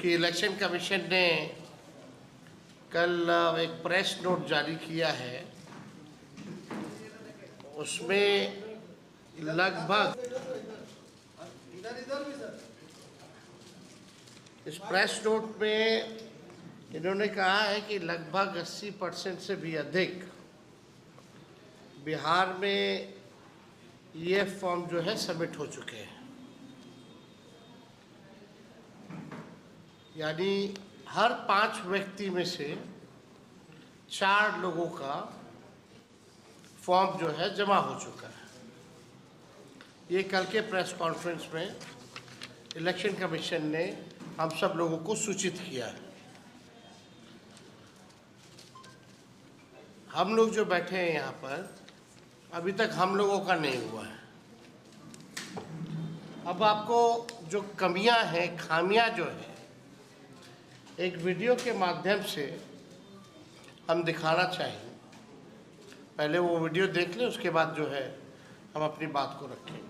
चूँकि election commission ने कल एक प्रेस नोट जारी किया है, उसमें लगभग इस प्रेस नोट में इन्होंने कहा है कि लगभग 80% से भी अधिक बिहार में ये फॉर्म जो है सबमिट हो चुके हैं। यानी हर 5 व्यक्ति में से 4 लोगों का फॉर्म जो है जमा हो चुका है। ये कल के प्रेस कॉन्फ्रेंस में इलेक्शन कमीशन ने हम सब लोगों को सूचित किया है। हम लोग जो बैठे हैं यहाँ पर, अभी तक हम लोगों का नहीं हुआ है। अब आपको जो कमियां हैं, खामियां जो है, एक वीडियो के माध्यम से हम दिखाना चाहेंगे। पहले वो वीडियो देख लें, उसके बाद जो है हम अपनी बात को रखेंगे।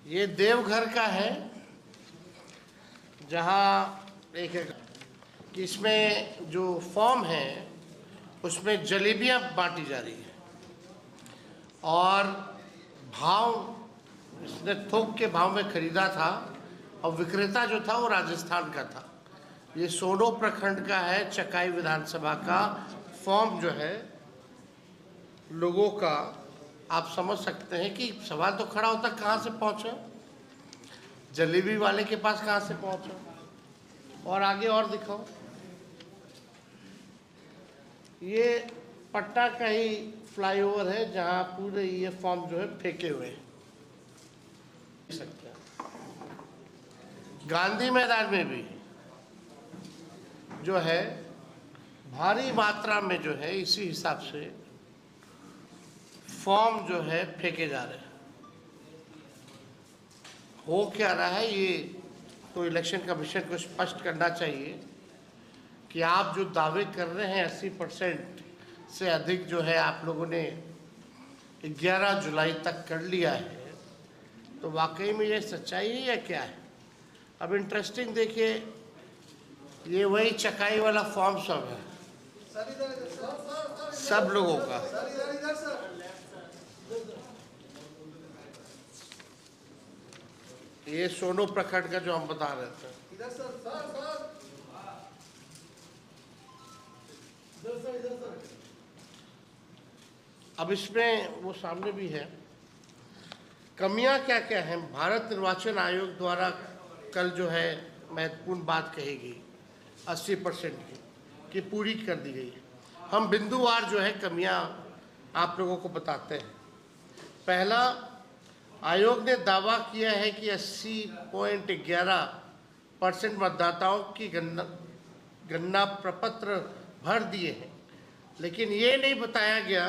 ये देवघर का है, जहाँ एक कि इसमें जो फॉर्म है उसमें जलेबियाँ बांटी जा रही है और भाव इसने थोक के भाव में खरीदा था और विक्रेता जो था वो राजस्थान का था। ये सोनो प्रखंड का है, चकाई विधानसभा का फॉर्म जो है लोगों का। आप समझ सकते हैं कि सवाल तो खड़ा होता कहाँ से पहुँचा, जलेबी वाले के पास कहाँ से पहुँचा। और आगे और दिखाओ, ये पट्टा का ही फ्लाईओवर है जहाँ पूरे ये फॉर्म जो है फेंके हुए हैं। सकते हैं गांधी मैदान में भी जो है भारी मात्रा में जो है इसी हिसाब से फॉर्म जो है फेंके जा रहे हैं। हो क्या रहा है, ये तो इलेक्शन कमीशन को स्पष्ट करना चाहिए कि आप जो दावे कर रहे हैं 80% से अधिक जो है आप लोगों ने 11 जुलाई तक कर लिया है, तो वाकई में ये सच्चाई है या क्या है। अब इंटरेस्टिंग देखिए, ये वही चकाई वाला फॉर्म सब है, सब लोगों का। ये सोनो प्रखंड का जो हम बता रहे थे। अब इसमें वो सामने भी है, कमियां क्या क्या हैं। भारत निर्वाचन आयोग द्वारा कल जो है महत्वपूर्ण बात कही गई 80% की पूरी कर दी गई है। हम बिंदुवार जो है कमियां आप लोगों को बताते हैं। पहला, आयोग ने दावा किया है कि 80.11% मतदाताओं की गणना प्रपत्र भर दिए हैं, लेकिन ये नहीं बताया गया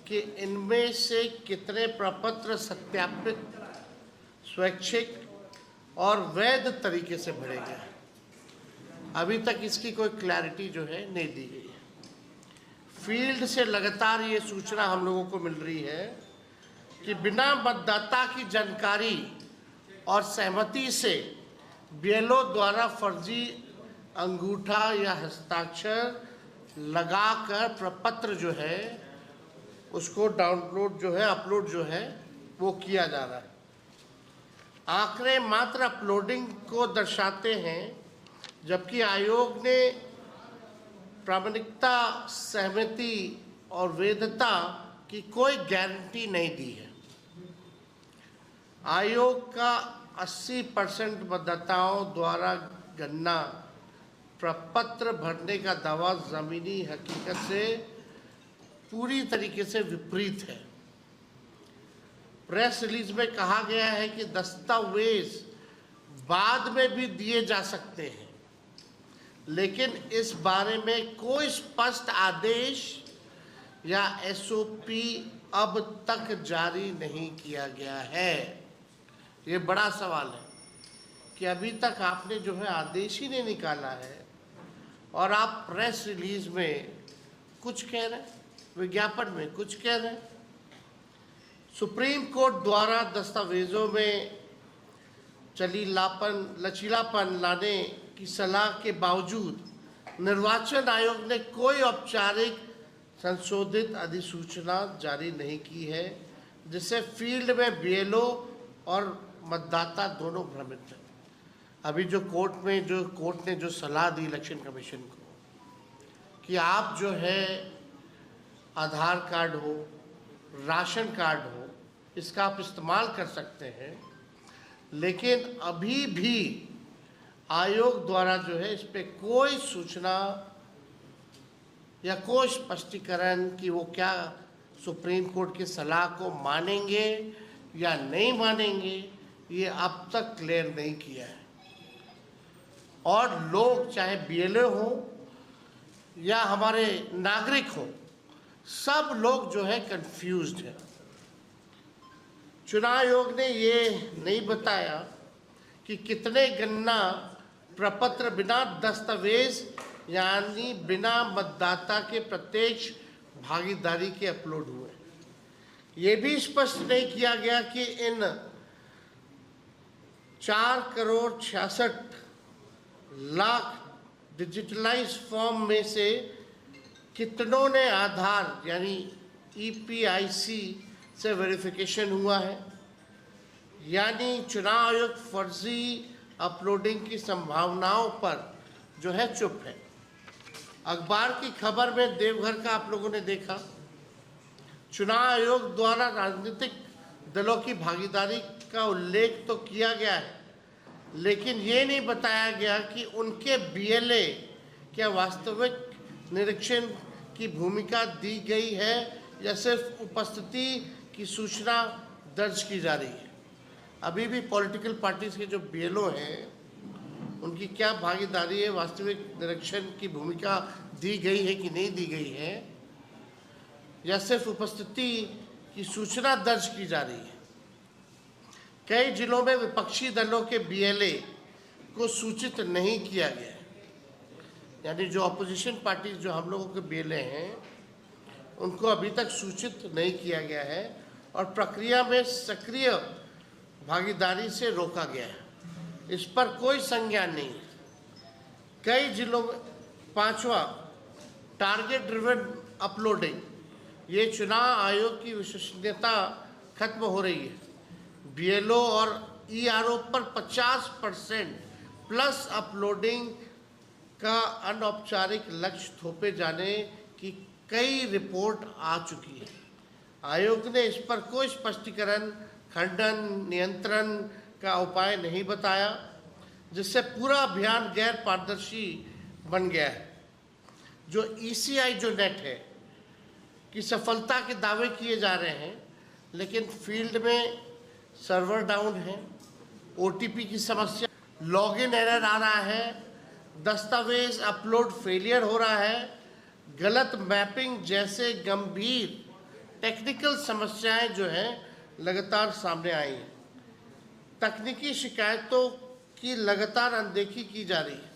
कि इनमें से कितने प्रपत्र सत्यापित, स्वैच्छिक और वैध तरीके से भरे गए। अभी तक इसकी कोई क्लैरिटी जो है नहीं दी गई है। फील्ड से लगातार ये सूचना हम लोगों को मिल रही है कि बिना मतदाता की जानकारी और सहमति से बीएलओ द्वारा फर्जी अंगूठा या हस्ताक्षर लगाकर प्रपत्र जो है उसको डाउनलोड जो है, अपलोड जो है वो किया जा रहा है। आंकड़े मात्र अपलोडिंग को दर्शाते हैं, जबकि आयोग ने प्रामाणिकता, सहमति और वैधता की कोई गारंटी नहीं दी है। आयोग का 80% मतदाताओं द्वारा गणना प्रपत्र भरने का दावा ज़मीनी हकीकत से पूरी तरीके से विपरीत है। प्रेस रिलीज में कहा गया है कि दस्तावेज बाद में भी दिए जा सकते हैं, लेकिन इस बारे में कोई स्पष्ट आदेश या एसओपी अब तक जारी नहीं किया गया है। ये बड़ा सवाल है कि अभी तक आपने जो है आदेश ही नहीं निकाला है और आप प्रेस रिलीज में कुछ कह रहे हैं, विज्ञापन में कुछ कह रहे हैं। सुप्रीम कोर्ट द्वारा दस्तावेजों में लचीलापन लाने की सलाह के बावजूद निर्वाचन आयोग ने कोई औपचारिक संशोधित अधिसूचना जारी नहीं की है, जिससे फील्ड में बीएलओ और मतदाता दोनों भ्रमित हैं। अभी जो कोर्ट ने जो सलाह दी इलेक्शन कमीशन को कि आप जो है आधार कार्ड हो, राशन कार्ड हो, इसका आप इस्तेमाल कर सकते हैं, लेकिन अभी भी आयोग द्वारा जो है इस पे कोई सूचना या कोई स्पष्टीकरण कि वो क्या सुप्रीम कोर्ट की सलाह को मानेंगे या नहीं मानेंगे, ये अब तक क्लियर नहीं किया है। और लोग चाहे बीएलओ हो या हमारे नागरिक हो, सब लोग जो है कंफ्यूज्ड हैं। चुनाव आयोग ने ये नहीं बताया कि कितने गणना प्रपत्र बिना दस्तावेज यानी बिना मतदाता के प्रत्यक्ष भागीदारी के अपलोड हुए। ये भी स्पष्ट नहीं किया गया कि इन 4,66,00,000 डिजिटलाइज फॉर्म में से कितनों ने आधार यानी ईपीआईसी से वेरिफिकेशन हुआ है, यानी चुनाव आयोग फर्जी अपलोडिंग की संभावनाओं पर जो है चुप है। अखबार की खबर में देवघर का आप लोगों ने देखा, चुनाव आयोग द्वारा राजनीतिक दलों की भागीदारी का उल्लेख तो किया गया है, लेकिन ये नहीं बताया गया कि उनके बीएलए क्या वास्तविक निरीक्षण की भूमिका दी गई है या सिर्फ उपस्थिति की सूचना दर्ज की जा रही है। अभी भी पॉलिटिकल पार्टीज के जो बीएलओ हैं उनकी क्या भागीदारी है, वास्तविक निरीक्षण की भूमिका दी गई है कि नहीं दी गई है, या सिर्फ उपस्थिति की सूचना दर्ज की जा रही है। कई जिलों में विपक्षी दलों के बीएलए को सूचित नहीं किया गया है, यानी जो अपोजिशन पार्टी जो हम लोगों के बीएलए हैं उनको अभी तक सूचित नहीं किया गया है और प्रक्रिया में सक्रिय भागीदारी से रोका गया है। इस पर कोई संज्ञान नहीं है। कई जिलों में 5वां टारगेट ड्रिवन अपलोडिंग, ये चुनाव आयोग की विश्वसनीयता खत्म हो रही है। बीएलओ और ईआरओ पर 50% प्लस अपलोडिंग का अनौपचारिक लक्ष्य थोपे जाने की कई रिपोर्ट आ चुकी है। आयोग ने इस पर कोई स्पष्टीकरण, खंडन, नियंत्रण का उपाय नहीं बताया, जिससे पूरा अभियान गैर पारदर्शी बन गया है। जो ईसीआई जो नेट है कि सफलता के दावे किए जा रहे हैं, लेकिन फील्ड में सर्वर डाउन है, ओटीपी की समस्या, लॉगिन एरर आ रहा है, दस्तावेज अपलोड फेलियर हो रहा है, गलत मैपिंग जैसे गंभीर टेक्निकल समस्याएं जो हैं लगातार सामने आई हैं। तकनीकी शिकायतों की लगातार अनदेखी की जा रही है।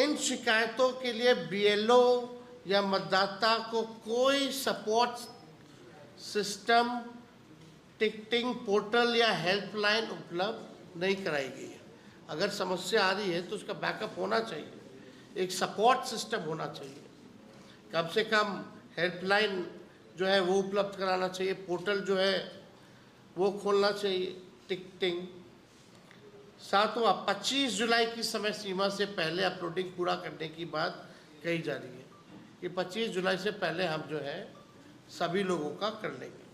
इन शिकायतों के लिए बीएलओ या मतदाता को कोई सपोर्ट सिस्टम, टिकटिंग पोर्टल या हेल्पलाइन उपलब्ध नहीं कराई गई है। अगर समस्या आ रही है तो उसका बैकअप होना चाहिए, एक सपोर्ट सिस्टम होना चाहिए, कम से कम हेल्पलाइन जो है वो उपलब्ध कराना चाहिए, पोर्टल जो है वो खोलना चाहिए, टिकटिंग। 7वां 25 जुलाई की समय सीमा से पहले अपलोडिंग पूरा करने की बात कही जा रही है कि 25 जुलाई से पहले हम जो है सभी लोगों का कर लेंगे,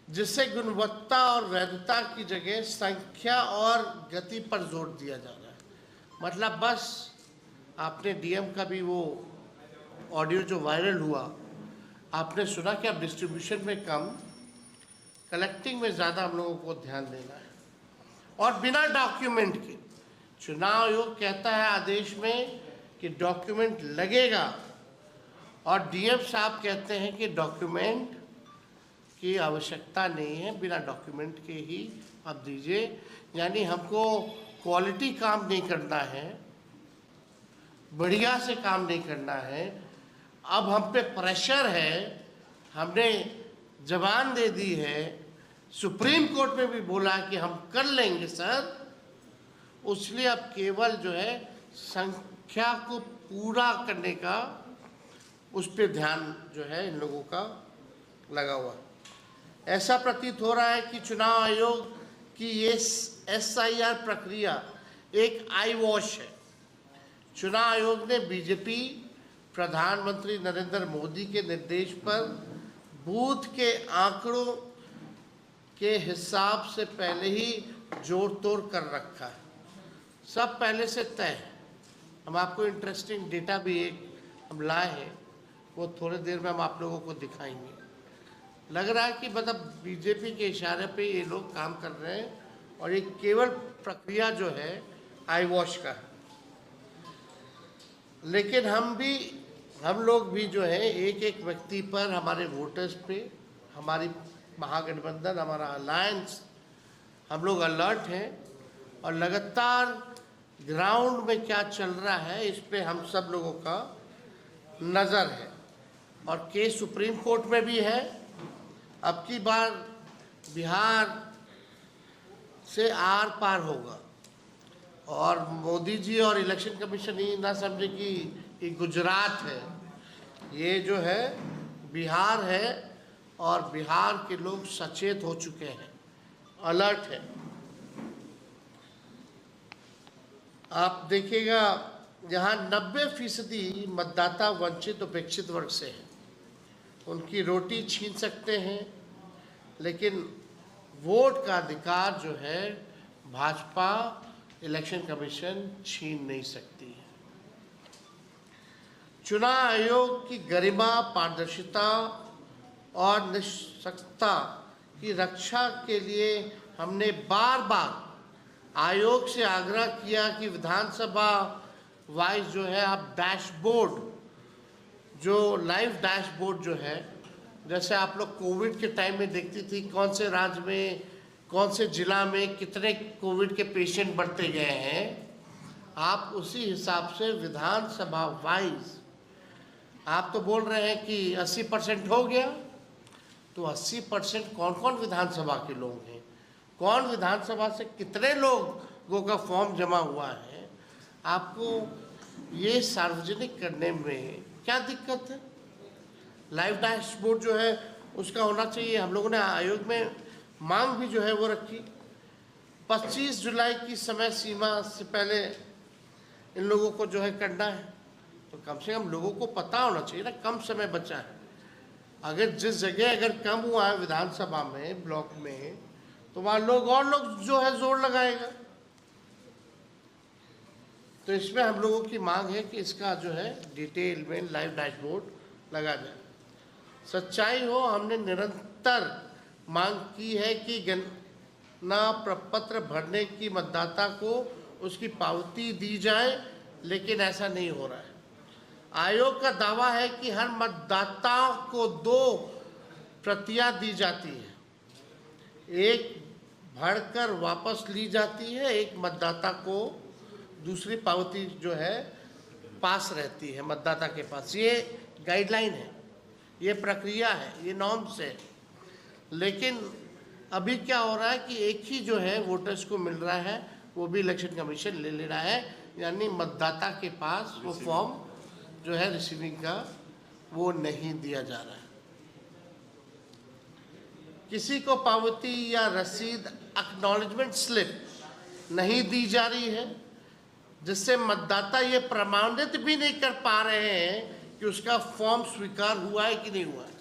जिससे गुणवत्ता और वैधता की जगह संख्या और गति पर जोर दिया जा रहा है। मतलब बस आपने डीएम का भी वो ऑडियो जो वायरल हुआ, आपने सुना कि अब डिस्ट्रीब्यूशन में कम, कलेक्टिंग में ज़्यादा हम लोगों को ध्यान देना है। और बिना डॉक्यूमेंट के, चुनाव आयोग कहता है आदेश में कि डॉक्यूमेंट लगेगा, और डीएम साहब कहते हैं कि डॉक्यूमेंट की आवश्यकता नहीं है, बिना डॉक्यूमेंट के ही आप दीजिए। यानी हमको क्वालिटी काम नहीं करना है, बढ़िया से काम नहीं करना है। अब हम पे प्रेशर है, हमने जबान दे दी है, सुप्रीम कोर्ट में भी बोला कि हम कर लेंगे सर, उसलिए अब केवल जो है संख्या को पूरा करने का उस पर ध्यान जो है इन लोगों का लगा हुआ। ऐसा प्रतीत हो रहा है कि चुनाव आयोग की ये SIR प्रक्रिया एक आई वॉश है। चुनाव आयोग ने बीजेपी प्रधानमंत्री नरेंद्र मोदी के निर्देश पर बूथ के आंकड़ों के हिसाब से पहले ही जोड़ तोड़ कर रखा है, सब पहले से तय है। हम आपको इंटरेस्टिंग डेटा भी एक हम लाए हैं, वो थोड़ी देर में हम आप लोगों को दिखाएंगे। लग रहा है कि मतलब बीजेपी के इशारे पे ये लोग काम कर रहे हैं और ये केवल प्रक्रिया जो है आई वॉश का है। लेकिन हम लोग भी जो है एक एक व्यक्ति पर, हमारे वोटर्स पे, हमारी महागठबंधन, हमारा अलायंस, हम लोग अलर्ट हैं और लगातार ग्राउंड में क्या चल रहा है इस पे हम सब लोगों का नज़र है। और केस सुप्रीम कोर्ट में भी है। अब की बार बिहार से आर पार होगा और मोदी जी और इलेक्शन कमीशन ही ना समझे कि ये गुजरात है, ये जो है बिहार है और बिहार के लोग सचेत हो चुके हैं, अलर्ट है। आप देखिएगा यहाँ 90% मतदाता वंचित उपेक्षित वर्ग से हैं, उनकी रोटी छीन सकते हैं, लेकिन वोट का अधिकार जो है भाजपा इलेक्शन कमीशन छीन नहीं सकती है। चुनाव आयोग की गरिमा, पारदर्शिता और निष्पक्षता की रक्षा के लिए हमने बार बार आयोग से आग्रह किया कि विधानसभा वाइज जो है आप डैशबोर्ड, जो लाइव डैशबोर्ड जो है, जैसे आप लोग कोविड के टाइम में देखती थी कौन से राज्य में, कौन से जिला में कितने कोविड के पेशेंट बढ़ते गए हैं, आप उसी हिसाब से विधानसभा वाइज, आप तो बोल रहे हैं कि 80% हो गया, तो 80% कौन कौन विधानसभा के लोग हैं, कौन विधानसभा से कितने लोगों का फॉर्म जमा हुआ है, आपको ये सार्वजनिक करने में क्या दिक्कत है। लाइव डैशबोर्ड जो है उसका होना चाहिए। हम लोगों ने आयोग में मांग भी जो है वो रखी, 25 जुलाई की समय सीमा से पहले इन लोगों को जो है करना है, तो कम से कम लोगों को पता होना चाहिए ना, कम समय बचा है। अगर जिस जगह अगर कम हुआ है विधानसभा में, ब्लॉक में, तो वहाँ लोग जो है जोर लगाएगा। तो इसमें हम लोगों की मांग है कि इसका जो है डिटेल में लाइव डैशबोर्ड लगा जाए। सच्चाई हो, हमने निरंतर मांग की है कि गणना प्रपत्र भरने की मतदाता को उसकी पावती दी जाए, लेकिन ऐसा नहीं हो रहा है। आयोग का दावा है कि हर मतदाता को 2 प्रतियां दी जाती है, एक भरकर वापस ली जाती है, एक मतदाता को दूसरी पावती जो है पास रहती है मतदाता के पास। ये गाइडलाइन है, ये प्रक्रिया है, ये नॉर्म्स है। लेकिन अभी क्या हो रहा है कि एक ही जो है वोटर्स को मिल रहा है, वो भी इलेक्शन कमीशन ले रहा है, यानी मतदाता के पास वो फॉर्म जो है रिसीविंग का वो नहीं दिया जा रहा है। किसी को पावती या रसीद एक्नॉलेजमेंट स्लिप नहीं दी जा रही है, जिससे मतदाता ये प्रमाणित भी नहीं कर पा रहे हैं कि उसका फॉर्म स्वीकार हुआ है कि नहीं हुआ है।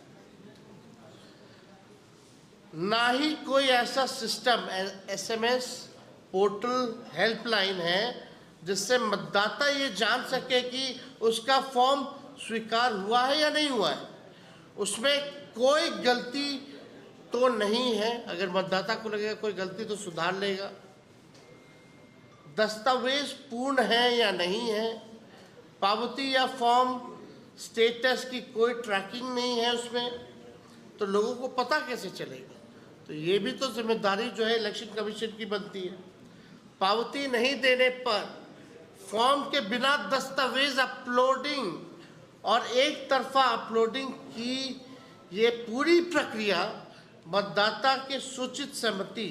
ना ही कोई ऐसा सिस्टम, SMS, पोर्टल, हेल्पलाइन है जिससे मतदाता ये जान सके कि उसका फॉर्म स्वीकार हुआ है या नहीं हुआ है। उसमें कोई गलती तो नहीं है, अगर मतदाता को लगेगा कोई गलती तो सुधार लेगा। दस्तावेज पूर्ण है या नहीं है, पावती या फॉर्म स्टेटस की कोई ट्रैकिंग नहीं है उसमें, तो लोगों को पता कैसे चलेगा। तो ये भी तो जिम्मेदारी जो है इलेक्शन कमीशन की बनती है। पावती नहीं देने पर फॉर्म के बिना दस्तावेज अपलोडिंग और एक तरफा अपलोडिंग की ये पूरी प्रक्रिया मतदाता के सूचित सहमति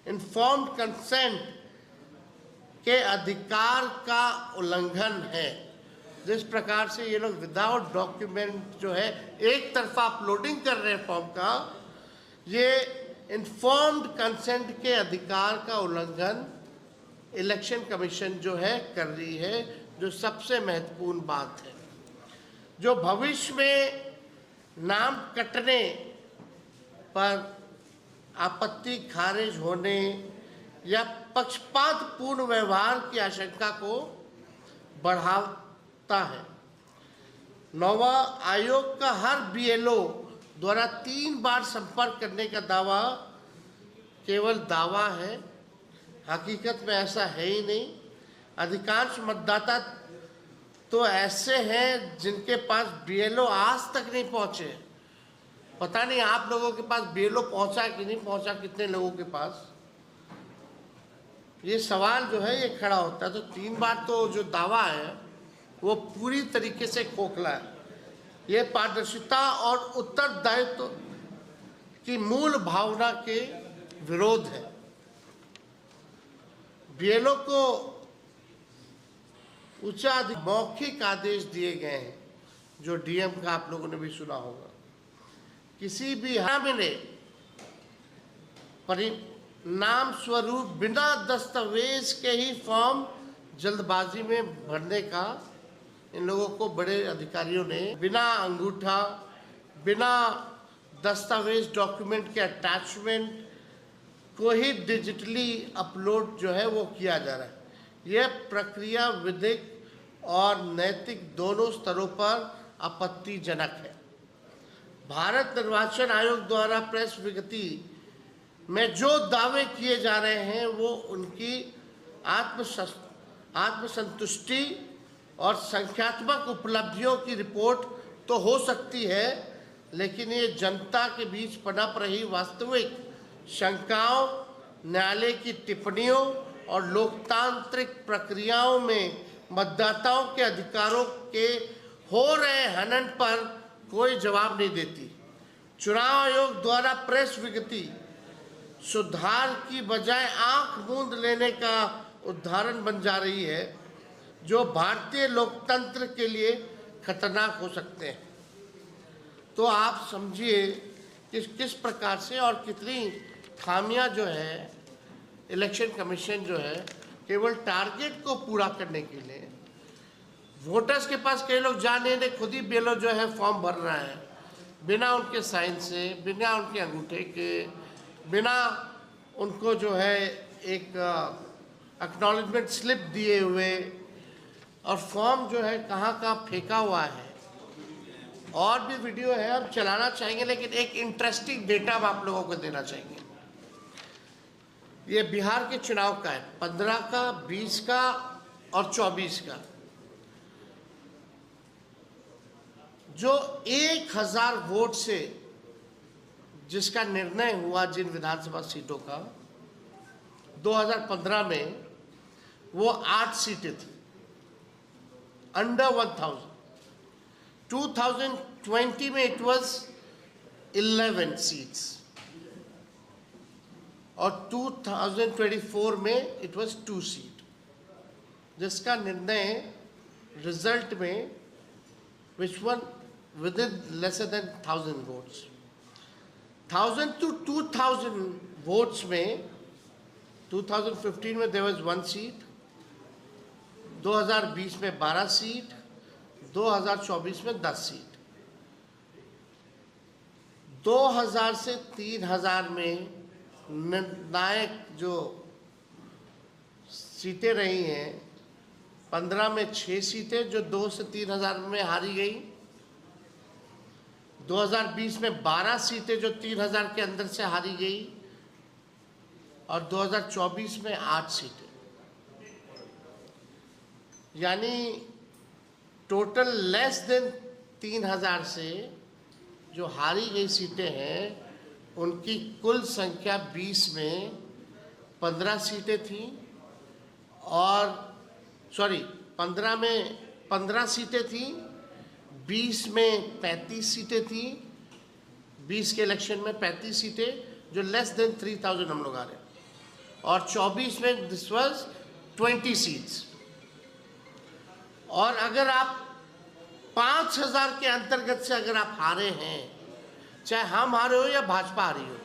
इन्फॉर्म्ड कंसेंट के अधिकार का उल्लंघन है। जिस प्रकार से ये लोग विदाउट डॉक्यूमेंट जो है एक तरफा अपलोडिंग कर रहे हैं फॉर्म का, ये इन्फॉर्म्ड कंसेंट के अधिकार का उल्लंघन इलेक्शन कमीशन जो है कर रही है, जो सबसे महत्वपूर्ण बात है। जो भविष्य में नाम कटने पर आपत्ति खारिज होने या पक्षपातपूर्ण व्यवहार की आशंका को बढ़ाता है। नौवा, आयोग का हर बीएलओ द्वारा 3 बार संपर्क करने का दावा केवल दावा है, हकीकत में ऐसा है ही नहीं। अधिकांश मतदाता तो ऐसे हैं जिनके पास बीएलओ आज तक नहीं पहुंचे। पता नहीं आप लोगों के पास बीएलओ पहुंचा कि नहीं पहुंचा, कितने लोगों के पास, ये सवाल जो है ये खड़ा होता है। तो 3 बार तो जो दावा है वो पूरी तरीके से खोखला है। ये पारदर्शिता और उत्तरदायित्व की मूल भावना के विरोध है। बीएलओ को उच्च मौखिक आदेश दिए गए हैं, जो डीएम का आप लोगों ने भी सुना होगा। किसी भी मिले परिणाम स्वरूप बिना दस्तावेज के ही फॉर्म जल्दबाजी में भरने का इन लोगों को बड़े अधिकारियों ने बिना अंगूठा, बिना दस्तावेज डॉक्यूमेंट के अटैचमेंट को ही डिजिटली अपलोड जो है वो किया जा रहा है। यह प्रक्रिया विधिक और नैतिक दोनों स्तरों पर आपत्तिजनक है। भारत निर्वाचन आयोग द्वारा प्रेस विज्ञप्ति में जो दावे किए जा रहे हैं वो उनकी आत्मसंतुष्टि और संख्यात्मक उपलब्धियों की रिपोर्ट तो हो सकती है, लेकिन ये जनता के बीच पनप रही वास्तविक शंकाओं, न्यायालय की टिप्पणियों और लोकतांत्रिक प्रक्रियाओं में मतदाताओं के अधिकारों के हो रहे हनन पर कोई जवाब नहीं देती। चुनाव आयोग द्वारा प्रेस विज्ञप्ति सुधार की बजाय आंख मूंद लेने का उदाहरण बन जा रही है, जो भारतीय लोकतंत्र के लिए खतरनाक हो सकते हैं। तो आप समझिए किस प्रकार से और कितनी खामियां जो है इलेक्शन कमीशन जो है केवल टारगेट को पूरा करने के लिए, वोटर्स के पास कई लोग जाने ने खुद ही बीएलओ जो है फॉर्म भर रहा है बिना उनके साइन से, बिना उनके अंगूठे के, बिना उनको जो है एक एक्नॉलेजमेंट स्लिप दिए हुए, और फॉर्म जो है कहाँ फेंका हुआ है। और भी वीडियो है, हम चलाना चाहेंगे, लेकिन एक इंटरेस्टिंग डेटा हम आप लोगों को देना चाहेंगे। ये बिहार के चुनाव का है, 15 का, 20 का और 24 का। जो 1000 वोट से जिसका निर्णय हुआ जिन विधानसभा सीटों का 2015 में, वो 8 सीटें थी, अंडर 1000। 2020 में इट वाज 11 सीट्स और 2024 में इट वाज 2 सीट, जिसका निर्णय रिजल्ट में which one with in lesser than 1000 votes. 1000 to 2000 votes में 2015 में देयर वाज 1 सीट, 2020 में 12 सीट, 2024 में 10 सीट। 2000 से 3000 में निर्णायक जो सीटें रही हैं, 15 में 6 सीटें जो 2 से 3000 में हारी गई, 2020 में 12 सीटें जो 3000 के अंदर से हारी गई, और 2024 में 8 सीटें। यानी टोटल लेस देन 3000 से जो हारी गई सीटें हैं उनकी कुल संख्या 20 में 15 सीटें थी और 15 में 15 सीटें थी, 20 में 35 सीटें थी, 20 के इलेक्शन में 35 सीटें जो लेस देन 3000 हम लोग आ रहे हैं, और 24 में दिस वाज 20 सीट्स। और अगर आप 5000 के अंतर्गत से अगर आप हारे हैं, चाहे हम हारे हो या भाजपा हारी हो,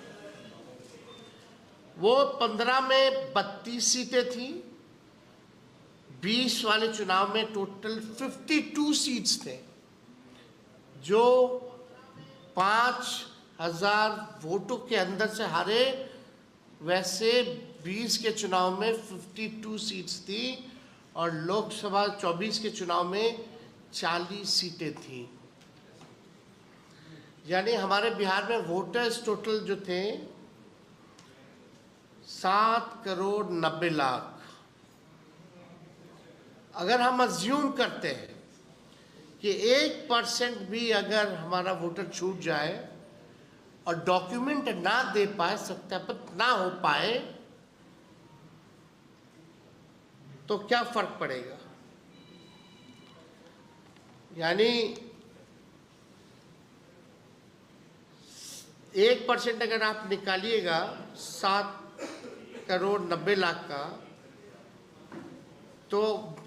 वो 15 में 32 सीटें थी, 20 वाले चुनाव में टोटल 52 सीट्स थे, जो 5000 वोटों के अंदर से हारे। वैसे 20 के चुनाव में 52 सीट्स थी और लोकसभा 24 के चुनाव में 40 सीटें थी। यानी हमारे बिहार में वोटर्स टोटल जो थे 7,90,00,000। अगर हम अज्यूम करते हैं कि 1% भी अगर हमारा वोटर छूट जाए और डॉक्यूमेंट ना दे पाए, सत्यापित ना हो पाए, तो क्या फर्क पड़ेगा? यानी 1% अगर आप निकालिएगा 7,90,00,000 का, तो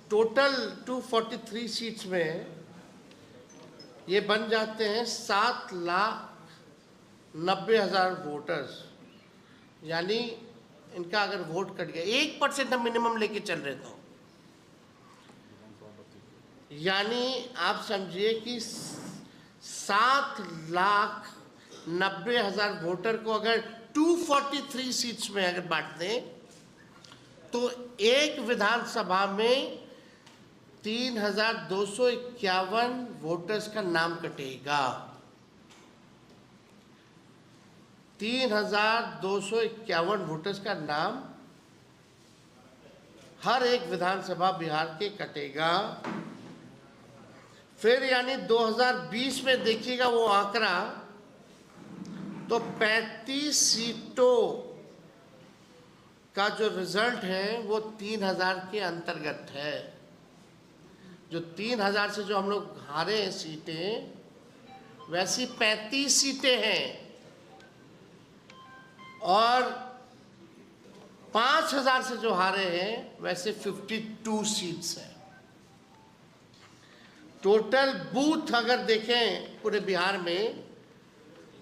टोटल 243 सीट्स में ये बन जाते हैं 7,90,000 वोटर्स। यानी इनका अगर वोट कट गया, 1% हम मिनिमम लेके चल रहे तो, यानी आप समझिए कि 7,90,000 वोटर को अगर 243 सीट्स में अगर बांट दें, तो एक विधानसभा में 3,251 वोटर्स का नाम कटेगा। 3,251 वोटर्स का नाम हर एक विधानसभा बिहार के कटेगा। फिर यानी 2020 में देखिएगा वो आंकड़ा, तो 35 सीटों का जो रिजल्ट है वो 3,000 के अंतर्गत है। जो 3,000 से जो हम लोग हारे हैं सीटें, वैसी 35 सीटें हैं, और 5,000 से जो हारे हैं वैसे 52 सीट्स हैं। टोटल बूथ अगर देखें पूरे बिहार में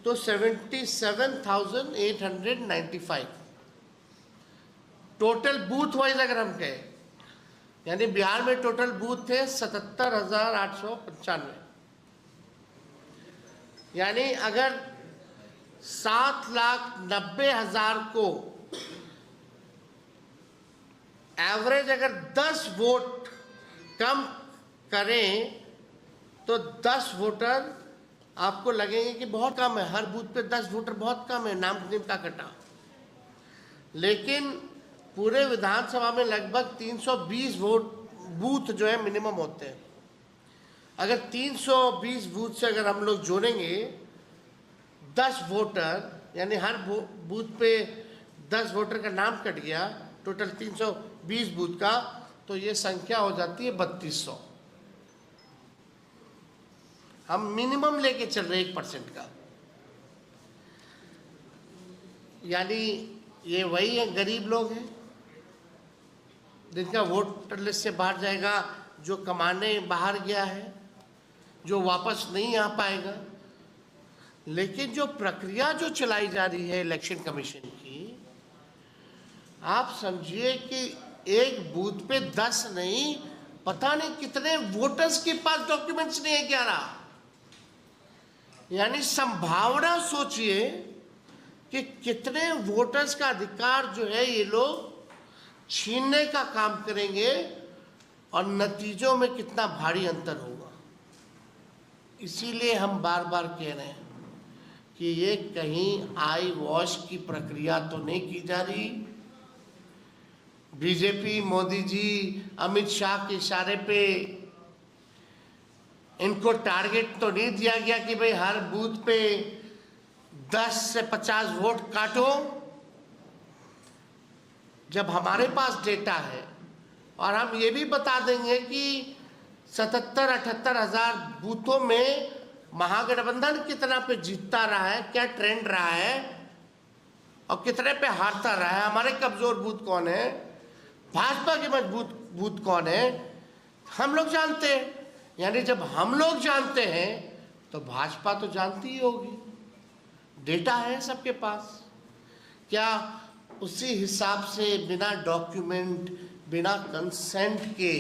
तो 77,895 टोटल बूथ वाइज अगर हम कहें, यानी बिहार में टोटल बूथ थे 77,895। यानी अगर 7,90,000 को एवरेज अगर 10 वोट कम करें तो 10 वोटर आपको लगेंगे कि बहुत कम है। हर बूथ पे 10 वोटर बहुत कम है, नाम का कटा। लेकिन पूरे विधानसभा में लगभग 320 बूथ जो है मिनिमम होते हैं। अगर 320 बूथ से अगर हम लोग जोड़ेंगे 10 वोटर, यानी हर बूथ पे 10 वोटर का नाम कट गया, टोटल 320 बूथ का, तो ये संख्या हो जाती है 3200। हम मिनिमम लेके चल रहे 1% का। यानी ये वही है, गरीब लोग हैं जिनका वोटर लिस्ट से बाहर जाएगा, जो कमाने बाहर गया है, जो वापस नहीं आ पाएगा। लेकिन जो प्रक्रिया जो चलाई जा रही है इलेक्शन कमीशन की, आप समझिए कि एक बूथ पे 10 नहीं, पता नहीं कितने वोटर्स के पास डॉक्यूमेंट्स नहीं है, 11। यानी संभावना सोचिए कि कितने वोटर्स का अधिकार जो है ये लोग छीनने का काम करेंगे और नतीजों में कितना भारी अंतर होगा। इसीलिए हम बार बार कह रहे हैं कि ये कहीं आई वॉश की प्रक्रिया तो नहीं की जा रही। बीजेपी, मोदी जी, अमित शाह के इशारे पे इनको टारगेट तो नहीं दिया गया कि भाई हर बूथ पे 10 से 50 वोट काटो। जब हमारे पास डेटा है और हम ये भी बता देंगे कि 77-78 हजार बूथों में महागठबंधन कितना पे जीतता रहा है, क्या ट्रेंड रहा है और कितने पे हारता रहा है, हमारे कमजोर बूथ कौन है, भाजपा के मजबूत बूथ कौन है, हम लोग जानते हैं। यानी जब हम लोग जानते हैं तो भाजपा तो जानती ही होगी, डेटा है सबके पास। क्या उसी हिसाब से बिना डॉक्यूमेंट, बिना कंसेंट के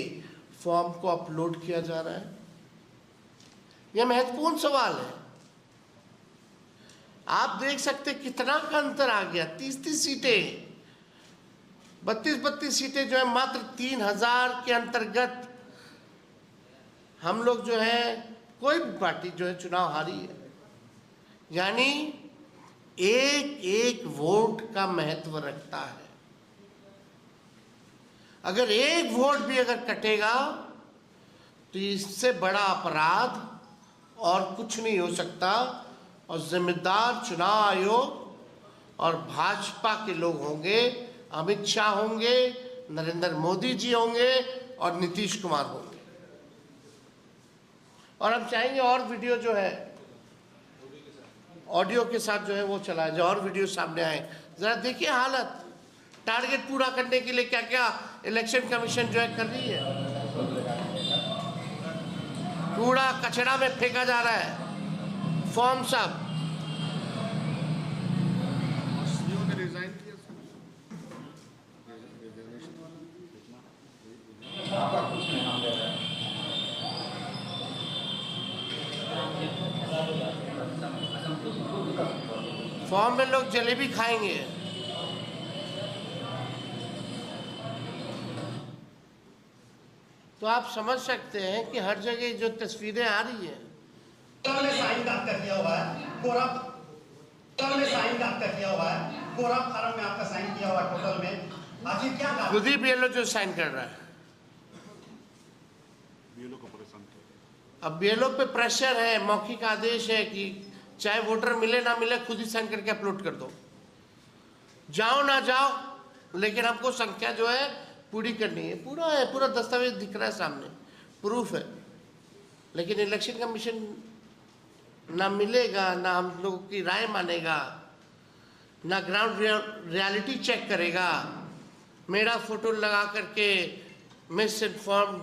फॉर्म को अपलोड किया जा रहा है? यह महत्वपूर्ण सवाल है। आप देख सकते कितना का अंतर आ गया। 30-30 सीटें, 32-32 सीटें जो है मात्र 3000 के अंतर्गत हम लोग जो है, कोई भी पार्टी जो है चुनाव हारी है। यानी एक एक वोट का महत्व रखता है। अगर एक वोट भी अगर कटेगा तो इससे बड़ा अपराध और कुछ नहीं हो सकता। और जिम्मेदार चुनाव आयोग और भाजपा के लोग होंगे, अमित शाह होंगे, नरेंद्र मोदी जी होंगे और नीतीश कुमार होंगे। और हम चाहेंगे और वीडियो जो है ऑडियो के साथ जो है वो चलाए जाए, और वीडियो सामने आए। जरा देखिए हालत, टारगेट पूरा करने के लिए क्या क्या इलेक्शन कमीशन जो है कर रही है। कूड़ा कचरा में फेंका जा रहा है, फॉर्म सब। फॉर्म में लोग जलेबी खाएंगे। तो आप समझ सकते हैं कि हर जगह जो तस्वीरें आ रही है। साइन आपका किया हुआ है, कोरा साइन आपका किया हुआ है, कोरा फार्म में आपका साइन किया हुआ है। टोटल में आखिर क्या खुद ही बीएलओ जो साइन कर रहा है। अब बीएलओ पे प्रेशर है, मौखिक आदेश है कि चाहे वोटर मिले ना मिले खुद ही साइन करके अपलोड कर दो, जाओ ना जाओ, लेकिन हमको संख्या जो है पूरी करनी है। पूरा है, पूरा दस्तावेज दिख रहा है सामने, प्रूफ है। लेकिन इलेक्शन कमीशन ना मिलेगा, ना हम लोगों की राय मानेगा, ना ग्राउंड रियलिटी चेक करेगा। मेरा फोटो लगा करके मिस इन्फॉर्म्ड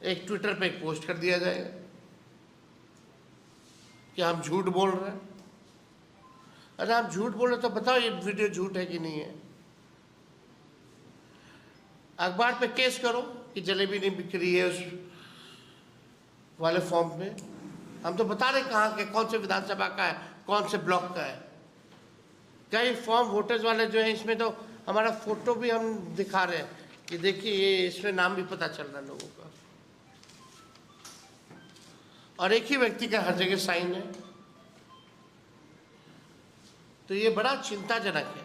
एक ट्विटर पे एक पोस्ट कर दिया जाएगा कि हम झूठ बोल रहे हैं। अरे आप झूठ बोल रहे तो बताओ ये वीडियो झूठ है कि नहीं है। अखबार पे केस करो कि जलेबी नहीं बिक रही है उस वाले फॉर्म पे। हम तो बता रहे कहाँ के, कौन से विधानसभा का है, कौन से ब्लॉक का है। कई फॉर्म वोटर्स वाले जो है इसमें तो हमारा फोटो भी हम दिखा रहे हैं कि देखिए ये, इसमें नाम भी पता चल रहा है लोगों का, और एक ही व्यक्ति का हर जगह साइन है। तो ये बड़ा चिंताजनक है।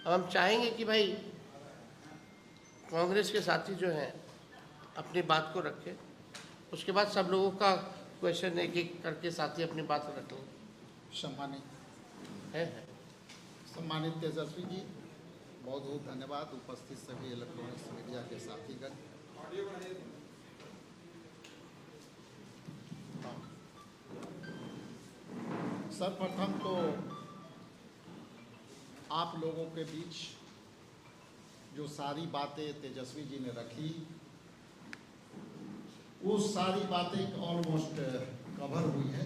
अब हम चाहेंगे कि भाई कांग्रेस के साथी जो हैं अपनी बात को रखें, उसके बाद सब लोगों का क्वेश्चन एक एक करके साथी अपनी बात रख लें। सम्मानित है सम्मानित तेजस्वी जी, बहुत बहुत धन्यवाद। उपस्थित सभी इलेक्ट्रॉनिक्स मीडिया के साथीगण, सर्वप्रथम तो आप लोगों के बीच जो सारी बातें तेजस्वी जी ने रखी, वो सारी बातें ऑलमोस्ट कवर हुई है।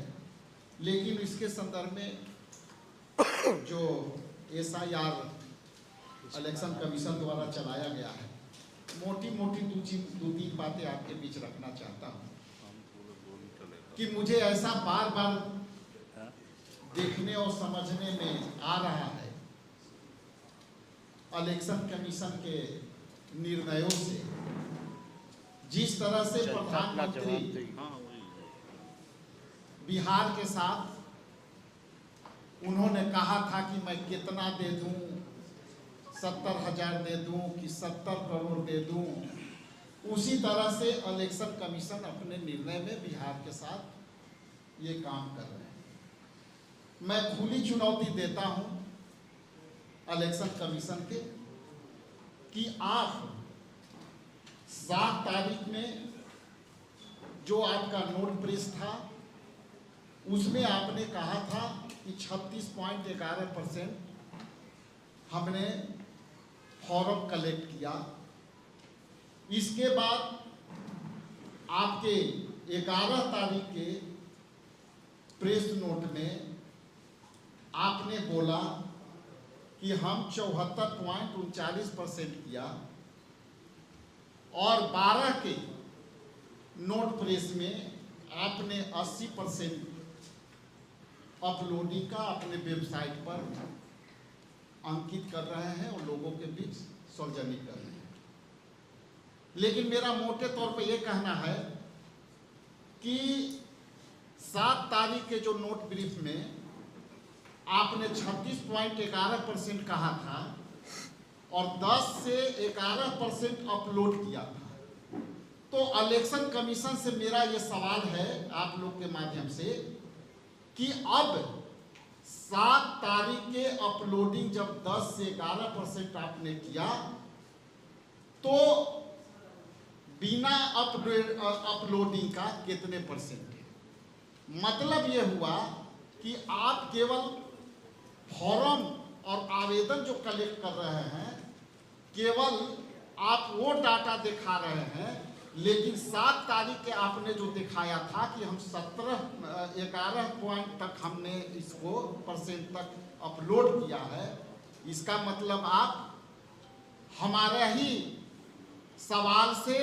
लेकिन इसके संदर्भ में जो SIR इलेक्शन कमीशन द्वारा चलाया गया है, मोटी मोटी दो तीन बातें आपके बीच रखना चाहता हूँ कि मुझे ऐसा बार बार देखने और समझने में आ रहा है इलेक्शन कमीशन के निर्णयों से, जिस तरह से प्रधानमंत्री बिहार के साथ उन्होंने कहा था कि मैं कितना दे दूं, 70,000 दे दूं कि 70 करोड़ दे दूं, उसी तरह से इलेक्शन कमीशन अपने निर्णय में बिहार के साथ ये काम कर रहे हैं। मैं खुली चुनौती देता हूं इलेक्शन कमीशन के कि आप 7 तारीख में जो आपका नोट प्रेस था उसमें आपने कहा था कि 36.11% हमने फॉर्म कलेक्ट किया। इसके बाद आपके 11 तारीख के प्रेस नोट में आपने बोला कि हम 74.39% किया और 12 के नोट प्रेस में आपने 80% अपलोडिंग का अपने वेबसाइट पर अंकित कर रहे हैं और लोगों के बीच सार्वजनिक कर रहे हैं। लेकिन मेरा मोटे तौर पे ये कहना है कि 7 तारीख के जो नोट ब्रीफ में आपने 36.11% कहा था और 10 से 11% अपलोड किया था। तो इलेक्शन कमीशन से मेरा ये सवाल है आप लोग के माध्यम से कि अब 7 तारीख के अपलोडिंग जब 10 से 11% आपने किया तो बिना अपलोडिंग का कितने परसेंट है? मतलब ये हुआ कि आप केवल फॉर्म और आवेदन जो कलेक्ट कर रहे हैं केवल आप वो डाटा दिखा रहे हैं, लेकिन 7 तारीख के आपने जो दिखाया था कि हम 11 पॉइंट तक हमने इसको परसेंट तक अपलोड किया है, इसका मतलब आप हमारा ही सवाल से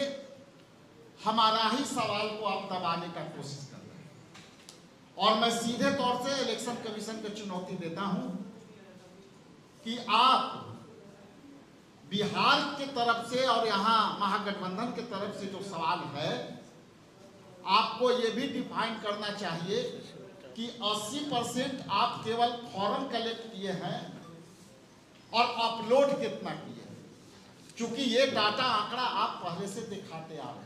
हमारा ही सवाल को आप दबाने का कोशिश कर रहे हैं। और मैं सीधे तौर से इलेक्शन कमीशन को चुनौती देता हूं कि आप बिहार के तरफ से और यहाँ महागठबंधन के तरफ से जो सवाल है आपको ये भी डिफाइन करना चाहिए कि 80% आप केवल फॉर्म कलेक्ट किए हैं और अपलोड कितना किए हैं, क्योंकि ये डाटा आंकड़ा आप पहले से दिखाते आ रहे हैं।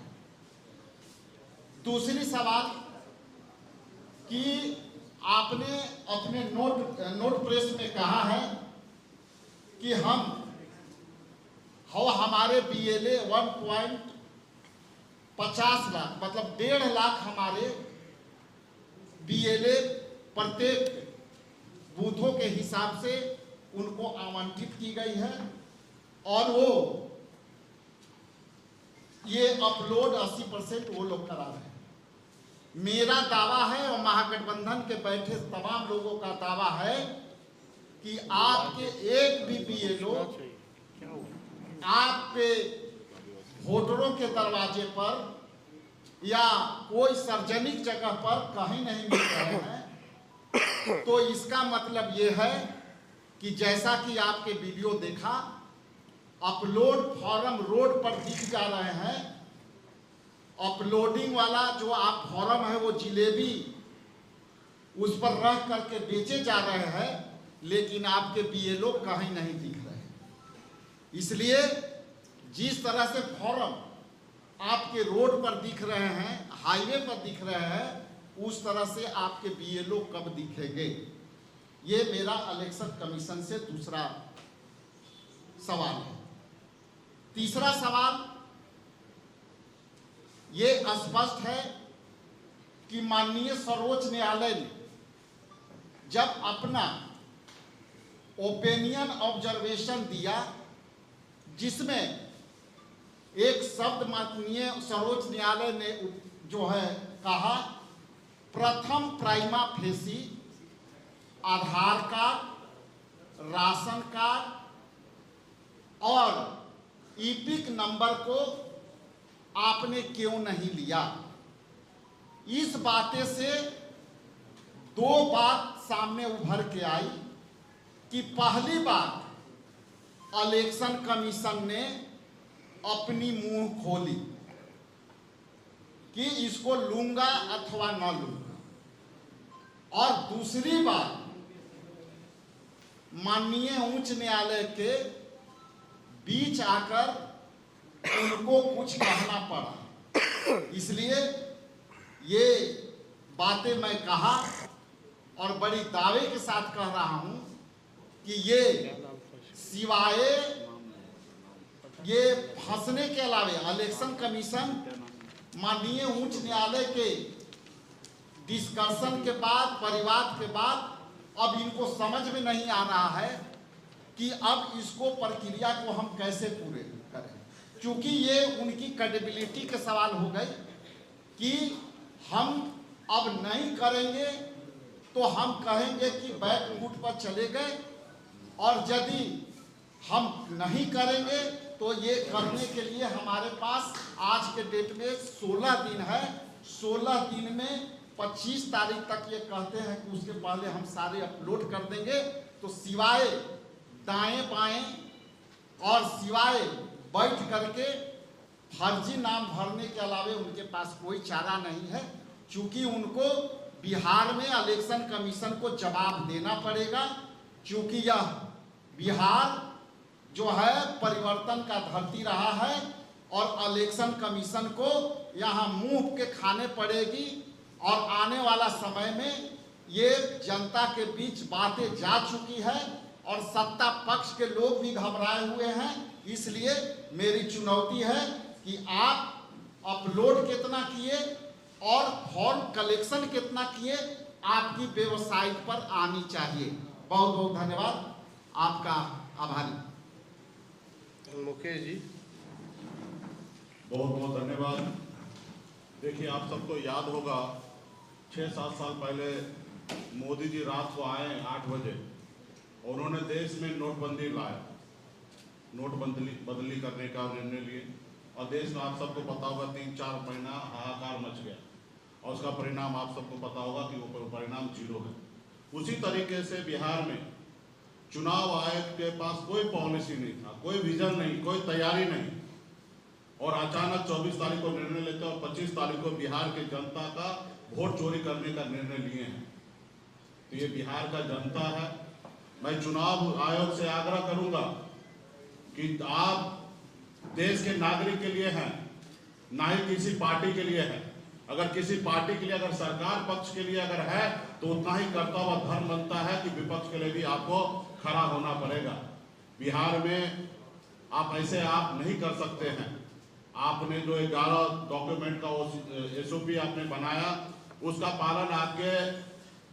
दूसरी सवाल कि आपने अपने नोट प्रेस में कहा है कि हमारे बीएलए 1.50 लाख मतलब 1.5 लाख हमारे बीएलए प्रत्येक बूथों के हिसाब से उनको आवंटित की गई है और वो ये अपलोड 80% वो लोग करा रहे हैं। मेरा दावा है और महागठबंधन के बैठे तमाम लोगों का दावा है कि आपके एक भी बीएलओ आपके वोटरों के दरवाजे पर या कोई सार्वजनिक जगह पर कहीं नहीं मिल रहे हैं। तो इसका मतलब ये है कि जैसा कि आपके वीडियो देखा, अपलोड फॉर्म रोड पर दिख जा रहे हैं। अपलोडिंग वाला जो आप फॉर्म है वो जिलेबी उस पर रख करके बेचे जा रहे हैं, लेकिन आपके बीएलओ कहीं नहीं दिख रहे हैं। इसलिए जिस तरह से फॉर्म आपके रोड पर दिख रहे हैं, हाईवे पर दिख रहे हैं, उस तरह से आपके बीएलओ कब दिखेंगे? ये मेरा इलेक्शन कमीशन से दूसरा सवाल है। तीसरा सवाल ये स्पष्ट है कि माननीय सर्वोच्च न्यायालय ने जब अपना ओपिनियन ऑब्जर्वेशन दिया जिसमें एक शब्द माननीय सर्वोच्च न्यायालय ने जो है कहा, प्रथम प्राइमा फेसी आधार कार्ड, राशन कार्ड और ईपिक नंबर को आपने क्यों नहीं लिया? इस बातें से 2 बात सामने उभर के आई कि पहली बात इलेक्शन कमीशन ने अपनी मुंह खोली कि इसको लूंगा अथवा न लूंगा, और दूसरी बात माननीय उच्च न्यायालय के बीच आकर उनको कुछ कहना पड़ा। इसलिए ये बातें मैं कहा और बड़ी दावे के साथ कह रहा हूं कि ये सिवाय ये फंसने के अलावे इलेक्शन कमीशन माननीय उच्च न्यायालय के डिस्कशन के बाद, परिवाद के बाद अब इनको समझ में नहीं आ रहा है कि अब इसको प्रक्रिया को हम कैसे पूरे करें, क्योंकि ये उनकी क्रेडिबिलिटी के सवाल हो गए कि हम अब नहीं करेंगे तो हम कहेंगे कि बैक फुट पर चले गए, और यदि हम नहीं करेंगे तो ये करने के लिए हमारे पास आज के डेट में 16 दिन है। 16 दिन में 25 तारीख तक ये कहते हैं कि उसके पहले हम सारे अपलोड कर देंगे। तो सिवाय दाएं बाएं और सिवाय बैठ करके फर्जी नाम भरने के अलावे उनके पास कोई चारा नहीं है, क्योंकि उनको बिहार में इलेक्शन कमीशन को जवाब देना पड़ेगा, क्योंकि यह बिहार जो है परिवर्तन का धरती रहा है और इलेक्शन कमीशन को यहाँ मुंह के खाने पड़ेगी। और आने वाला समय में ये जनता के बीच बातें जा चुकी है और सत्ता पक्ष के लोग भी घबराए हुए हैं। इसलिए मेरी चुनौती है कि आप अपलोड कितना किए और फॉर्म कलेक्शन कितना किए, आपकी वेबसाइट पर आनी चाहिए। बहुत बहुत धन्यवाद, आपका आभारी। मुकेश जी, बहुत बहुत धन्यवाद। देखिए, आप सबको याद होगा 6-7 साल पहले मोदी जी रात को आए 8 बजे, उन्होंने देश में नोटबंदी लाया, नोटबंदी करने का निर्णय लिए, और देश में आप सबको पता होगा 3-4 महीना हाहाकार मच गया, और उसका परिणाम आप सबको पता होगा कि वो परिणाम 0 है। उसी तरीके से बिहार में चुनाव आयोग के पास कोई पॉलिसी नहीं था, कोई विजन नहीं, कोई तैयारी नहीं, और अचानक 24 तारीख को निर्णय लेते और 25 तारीख को बिहार की जनता का वोट चोरी करने का निर्णय लिए हैं। तो ये बिहार का जनता है। मैं चुनाव आयोग से आग्रह करूंगा कि आप देश के नागरिक के लिए हैं, ना ही किसी पार्टी के लिए है। अगर किसी पार्टी के लिए, अगर सरकार पक्ष के लिए अगर है, तो उतना ही करता हुआ धर्म बनता है कि विपक्ष के लिए भी आपको खड़ा होना पड़ेगा। बिहार में आप ऐसे आप नहीं कर सकते हैं। आपने जो 11 डॉक्यूमेंट का SOP आपने बनाया, उसका पालन आपके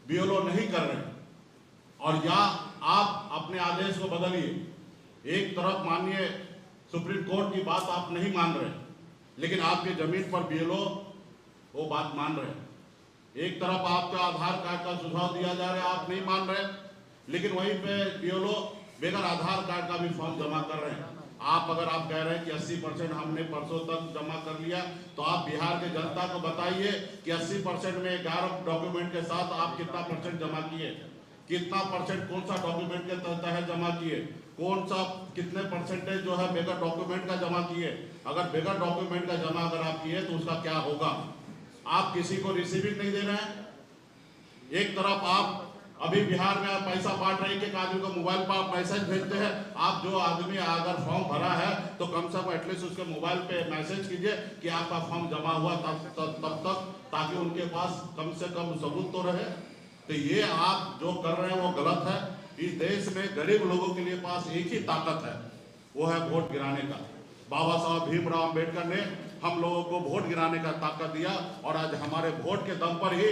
BLO नहीं कर रहे, और या आप अपने आदेश को बदलिए। एक तरफ माननीय सुप्रीम कोर्ट की बात आप नहीं मान रहे, लेकिन आपके जमीन पर BLO वो बात मान रहे हैं। एक तरफ आपका आधार कार्ड का सुझाव दिया जा रहा है, आप नहीं मान रहे, लेकिन वहीं पे BLO बगैर आधार कार्ड का भी फॉर्म जमा कर रहे हैं। आप अगर आप कह रहे हैं कि 80% हमने परसों तक जमा कर लिया, तो आप बिहार के जनता को बताइए कि 80% में 11 डॉक्यूमेंट के साथ आप कितना % जमा किए, कितना %, कौन सा डॉक्यूमेंट के तहत जमा किए, कौन सा कितने % जो है बगैर डॉक्यूमेंट का जमा किए। अगर बगैर डॉक्यूमेंट का जमा अगर आप किए तो उसका क्या होगा? आप किसी को रिसीविंग नहीं दे रहे हैं। एक तरफ आप अभी बिहार में आप पैसा बांट रहे हैं कि एक आदमी को मोबाइल पर आप मैसेज भेजते हैं। आप जो आदमी अगर फॉर्म भरा है तो कम से कम एटलीस्ट उसके मोबाइल पे मैसेज कीजिए कि आपका फॉर्म जमा हुआ तब तक, ताकि उनके पास कम से कम सबूत तो रहे। तो ये आप जो कर रहे हैं वो गलत है। इस देश में गरीब लोगों के लिए पास एक ही ताकत है, वो है वोट गिराने का। बाबा साहब भीमराव अम्बेडकर ने हम लोगों को वोट गिराने का ताकत दिया, और आज हमारे वोट के दम पर ही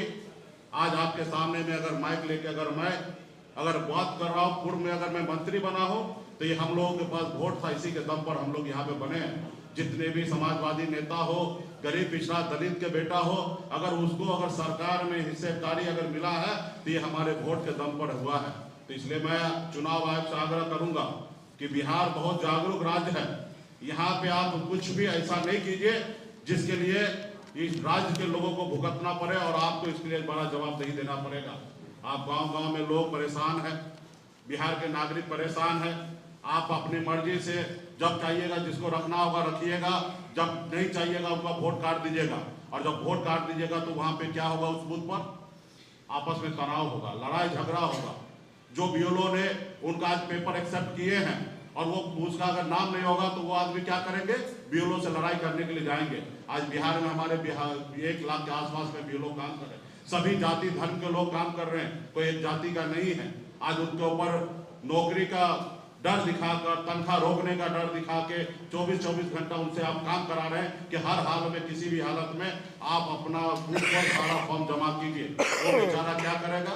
आज आपके सामने में अगर माइक लेके अगर बात कर रहा हूँ, पूर्व में अगर मैं मंत्री बना हूँ, तो ये हम लोगों के पास वोट था, इसी के दम पर हम लोग यहाँ पे बने हैं। जितने भी समाजवादी नेता हो, गरीब पिछड़ा दलित के बेटा हो, अगर उसको अगर सरकार में हिस्सेदारी अगर मिला है तो ये हमारे वोट के दम पर हुआ है। तो इसलिए मैं चुनाव आयोग से आग्रह करूंगा कि बिहार बहुत जागरूक राज्य है। यहाँ पे आप कुछ भी ऐसा नहीं कीजिए जिसके लिए इस राज्य के लोगों को भुगतना पड़े और आपको इसके लिए बड़ा जवाबदेही देना पड़ेगा। आप गांव-गांव में लोग परेशान हैं, बिहार के नागरिक परेशान हैं। आप अपनी मर्जी से जब चाहिएगा जिसको रखना होगा रखिएगा, जब नहीं चाहिएगा उनका वोट काट दीजिएगा। और जब वोट काट दीजिएगा तो वहां पे क्या होगा? उस बूथ पर आपस में तनाव होगा, लड़ाई झगड़ा होगा। जो BLO ने उनका आज पेपर एक्सेप्ट किए हैं और वो उसका अगर नाम नहीं होगा तो वो आदमी क्या करेंगे? BLO से लड़ाई करने के लिए जाएंगे। आज बिहार में हमारे 1 लाख के आसपास में BLO काम कर रहे हैं। सभी जाति धर्म के लोग काम कर रहे हैं, कोई एक जाति का नहीं है। आज उनके ऊपर नौकरी का डर दिखाकर, तनख्वाह रोकने का डर दिखा के 24-24 घंटा उनसे आप काम करा रहे हैं कि हर हाल में, किसी भी हालत में आप अपना बूथ पर सारा फॉर्म जमा कीजिए। वो बेचारा क्या करेगा?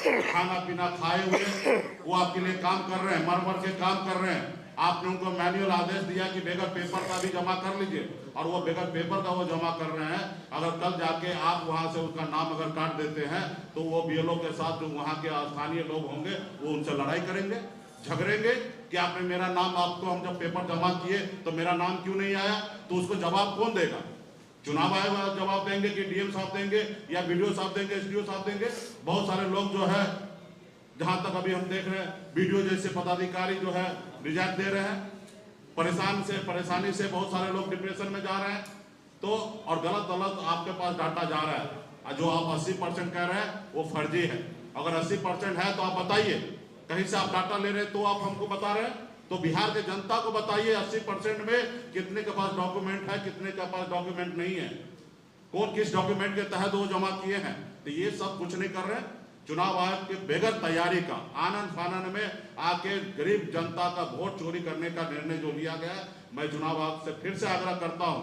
खाना पीना खाए हुए वो आपके लिए काम कर रहे हैं, मर मर के काम कर रहे हैं। आपने उनको मैनुअल आदेश दिया कि बगैर पेपर का भी जमा कर लीजिए, और वो बगैर पेपर का वो जमा कर रहे हैं। अगर कल जाके आप वहां से उसका नाम अगर काट देते हैं तो वो बीएलओ के साथ जो वहां के स्थानीय लोग होंगे वो उनसे लड़ाई करेंगे, झगड़ेंगे कि आपने मेरा नाम, आपको हम जब पेपर जमा किए तो मेरा नाम क्यों नहीं आया? तो उसको जवाब कौन देगा? चुनाव आयोग जवाब देंगे कि डीएम साहब देंगे, या बीडीओ साहब देंगे, एसडीओ साहब देंगे। बहुत सारे लोग जो है, जहां तक अभी हम देख रहे हैं, बीडीओ जैसे पदाधिकारी जो है रिजाइन दे रहे हैं। परेशानी से बहुत सारे लोग डिप्रेशन में जा रहे हैं। तो और गलत आपके पास डाटा जा रहा है। जो आप 80% कह रहे हैं वो फर्जी है। अगर 80% है तो आप बताइए, कहीं से आप डाटा ले रहे हैं तो आप हमको बता रहे हैं। तो बिहार के जनता को बताइए 80% में कितने के पास डॉक्यूमेंट है, कितने के पास डॉक्यूमेंट नहीं है, कौन किस डॉक्यूमेंट के तहत वो जमा किए हैं। तो ये सब कुछ नहीं कर रहे हैं। चुनाव आयोग के बगैर तैयारी का, आनंद फानन में आके गरीब जनता का वोट चोरी करने का निर्णय जो लिया गया है, मैं चुनाव आयोग से फिर से आग्रह करता हूं,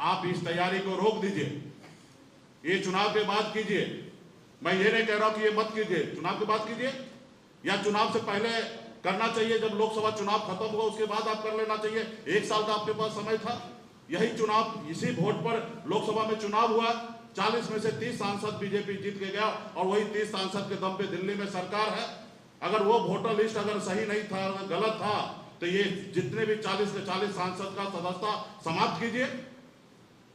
आप इस तैयारी को रोक दीजिए। ये चुनाव के बाद कीजिए। मैं ये नहीं कह रहा कि ये मत कीजिए, चुनाव के बाद कीजिए, या चुनाव से पहले करना चाहिए। जब लोकसभा चुनाव खत्म होगा उसके बाद आप कर लेना चाहिए। 1 साल का आपके पास समय था। यही चुनाव, इसी वोट पर लोकसभा में चुनाव हुआ, 40 में से 30 सांसद बीजेपी जीत के गया, और वही 30 सांसद के दम पे दिल्ली में सरकार है। अगर वो वोटर लिस्ट अगर सही नहीं था, अगर गलत था, तो ये जितने भी 40 के 40 सांसद का सदस्यता समाप्त कीजिए।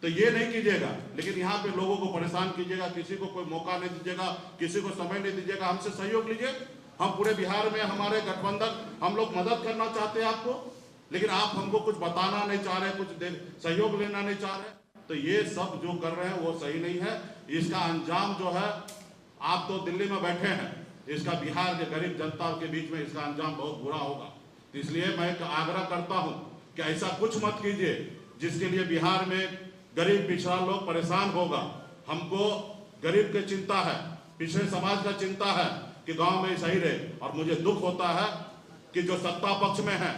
तो ये नहीं कीजिएगा, लेकिन यहाँ पे लोगों को परेशान कीजिएगा, किसी को कोई मौका नहीं दीजिएगा, किसी को समय नहीं दीजिएगा। हमसे सहयोग लीजिए। हम पूरे बिहार में, हमारे गठबंधन, हम लोग मदद करना चाहते हैं आपको, लेकिन आप हमको कुछ बताना नहीं चाह रहे, कुछ सहयोग लेना नहीं चाह रहे। तो ये सब जो कर रहे हैं वो सही नहीं है। इसका अंजाम जो है, आप तो दिल्ली में बैठे हैं, इसका बिहार के गरीब जनता के बीच में इसका अंजाम बहुत बुरा होगा। तो इसलिए मैं आग्रह करता हूं कि ऐसा कुछ मत कीजिए जिसके लिए बिहार में गरीब पिछड़ा लोग परेशान होगा। हमको गरीब की चिंता है, पिछड़े समाज का चिंता है कि गांव में सही रहे। और मुझे दुख होता है कि जो सत्ता पक्ष में है,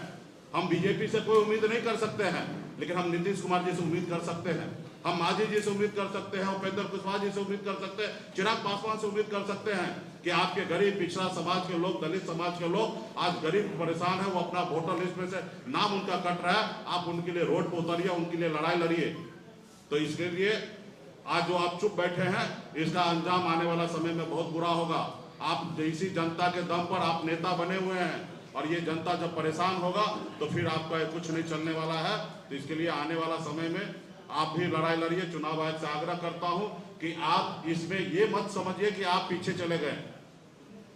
हम बीजेपी से कोई उम्मीद नहीं कर सकते हैं, लेकिन हम नीतीश कुमार जी से उम्मीद कर सकते हैं, हम मांझी जी से उम्मीद कर सकते हैं, उपेंद्र कुशवाहा जी से उम्मीद कर सकते हैं, चिराग पासवान से उम्मीद कर सकते हैं कि आपके गरीब पिछड़ा समाज के लोग, दलित समाज के लोग आज गरीब परेशान है, वो अपना वोटर लिस्ट में से नाम उनका कट रहा है, आप उनके लिए रोड पर उतरिए, उनके लिए लड़ाई लड़िए। तो इसके लिए आज जो आप चुप बैठे हैं, इसका अंजाम आने वाला समय में बहुत बुरा होगा। आप जैसी जनता के दम पर आप नेता बने हुए हैं, और ये जनता जब परेशान होगा तो फिर आपका कुछ नहीं चलने वाला है। तो इसके लिए आने वाला समय में आप भी लड़ाई लड़िए। चुनाव आयोग से आग्रह करता हूं कि आप इसमें ये मत समझिए कि आप पीछे चले गए।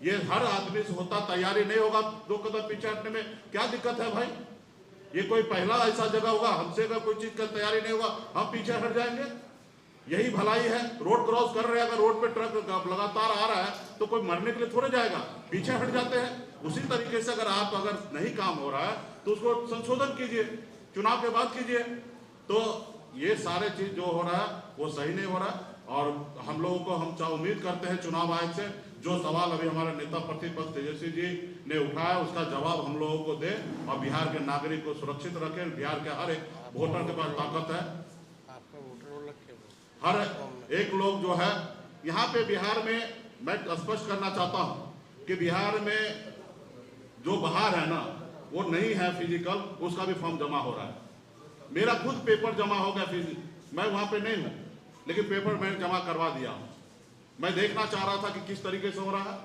ये हर आदमी से होता, तैयारी नहीं होगा 2 कदम पीछे हटने में क्या दिक्कत है भाई? ये कोई पहला ऐसा जगह होगा, हमसे अगर कोई चीज का तैयारी नहीं होगा हम पीछे हट जाएंगे? यही भलाई है। रोड क्रॉस कर रहे हैं, अगर रोड पे ट्रक लगातार आ रहा है तो कोई मरने के लिए थोड़े जाएगा, पीछे हट जाते हैं। उसी तरीके से अगर नहीं काम हो रहा है तो उसको संशोधन कीजिए, चुनाव के बाद कीजिए। तो ये सारे चीज जो हो रहा है वो सही नहीं हो रहा है। और हम लोगों को, हम उम्मीद करते हैं चुनाव आयोग से जो सवाल अभी हमारे नेता प्रतिपक्ष तेजस्वी जी ने उठाया उसका जवाब हम लोगों को दे, और बिहार के नागरिक को सुरक्षित रखें। बिहार के हर एक वोटर के पास ताकत है, हर एक लोग जो है यहाँ पे बिहार में, मैं स्पष्ट करना चाहता हूँ कि बिहार में जो बाहर है ना, वो नहीं है फिजिकल, उसका भी फॉर्म जमा हो रहा है। मेरा खुद पेपर जमा हो गया, मैं वहां पे नहीं हूं, लेकिन पेपर मैंने जमा करवा दिया। मैं देखना चाह रहा था कि किस तरीके से हो रहा है।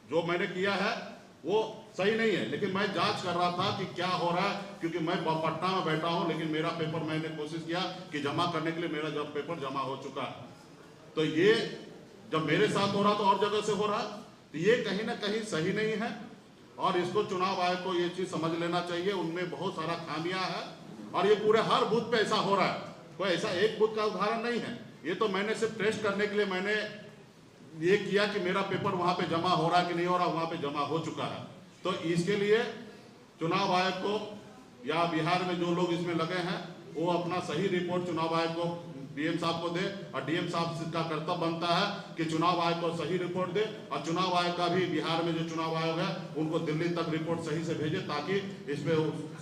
जो मैंने किया है वो सही नहीं है, लेकिन मैं जांच कर रहा था कि क्या हो रहा है, क्योंकि मैं पटना में बैठा हूं, लेकिन मेरा पेपर मैंने कोशिश किया कि जमा करने के लिए, मेरा जब पेपर जमा हो चुका है। तो ये जब मेरे साथ हो रहा तो और जगह से हो रहा है, तो ये कहीं ना कहीं सही नहीं है। और इसको चुनाव आयोग को ये चीज समझ लेना चाहिए, उनमें बहुत सारा खामियां है, और ये पूरे हर बूथ पे ऐसा हो रहा है। कोई ऐसा एक बूथ का उदाहरण नहीं है। ये तो मैंने सिर्फ टेस्ट करने के लिए मैंने ये किया कि मेरा पेपर वहां पे जमा हो रहा है कि नहीं हो रहा, वहां पे जमा हो चुका है। तो इसके लिए चुनाव आयोग को, या बिहार में जो लोग इसमें लगे हैं, वो अपना सही रिपोर्ट चुनाव आयोग को डीएम साहब को दे, और डीएम साहब का कर्तव्य बनता है कि चुनाव आयोग को सही रिपोर्ट दे, और चुनाव आयोग का भी बिहार में जो चुनाव आयोग है उनको दिल्ली तक रिपोर्ट सही से भेजे, ताकि इसमें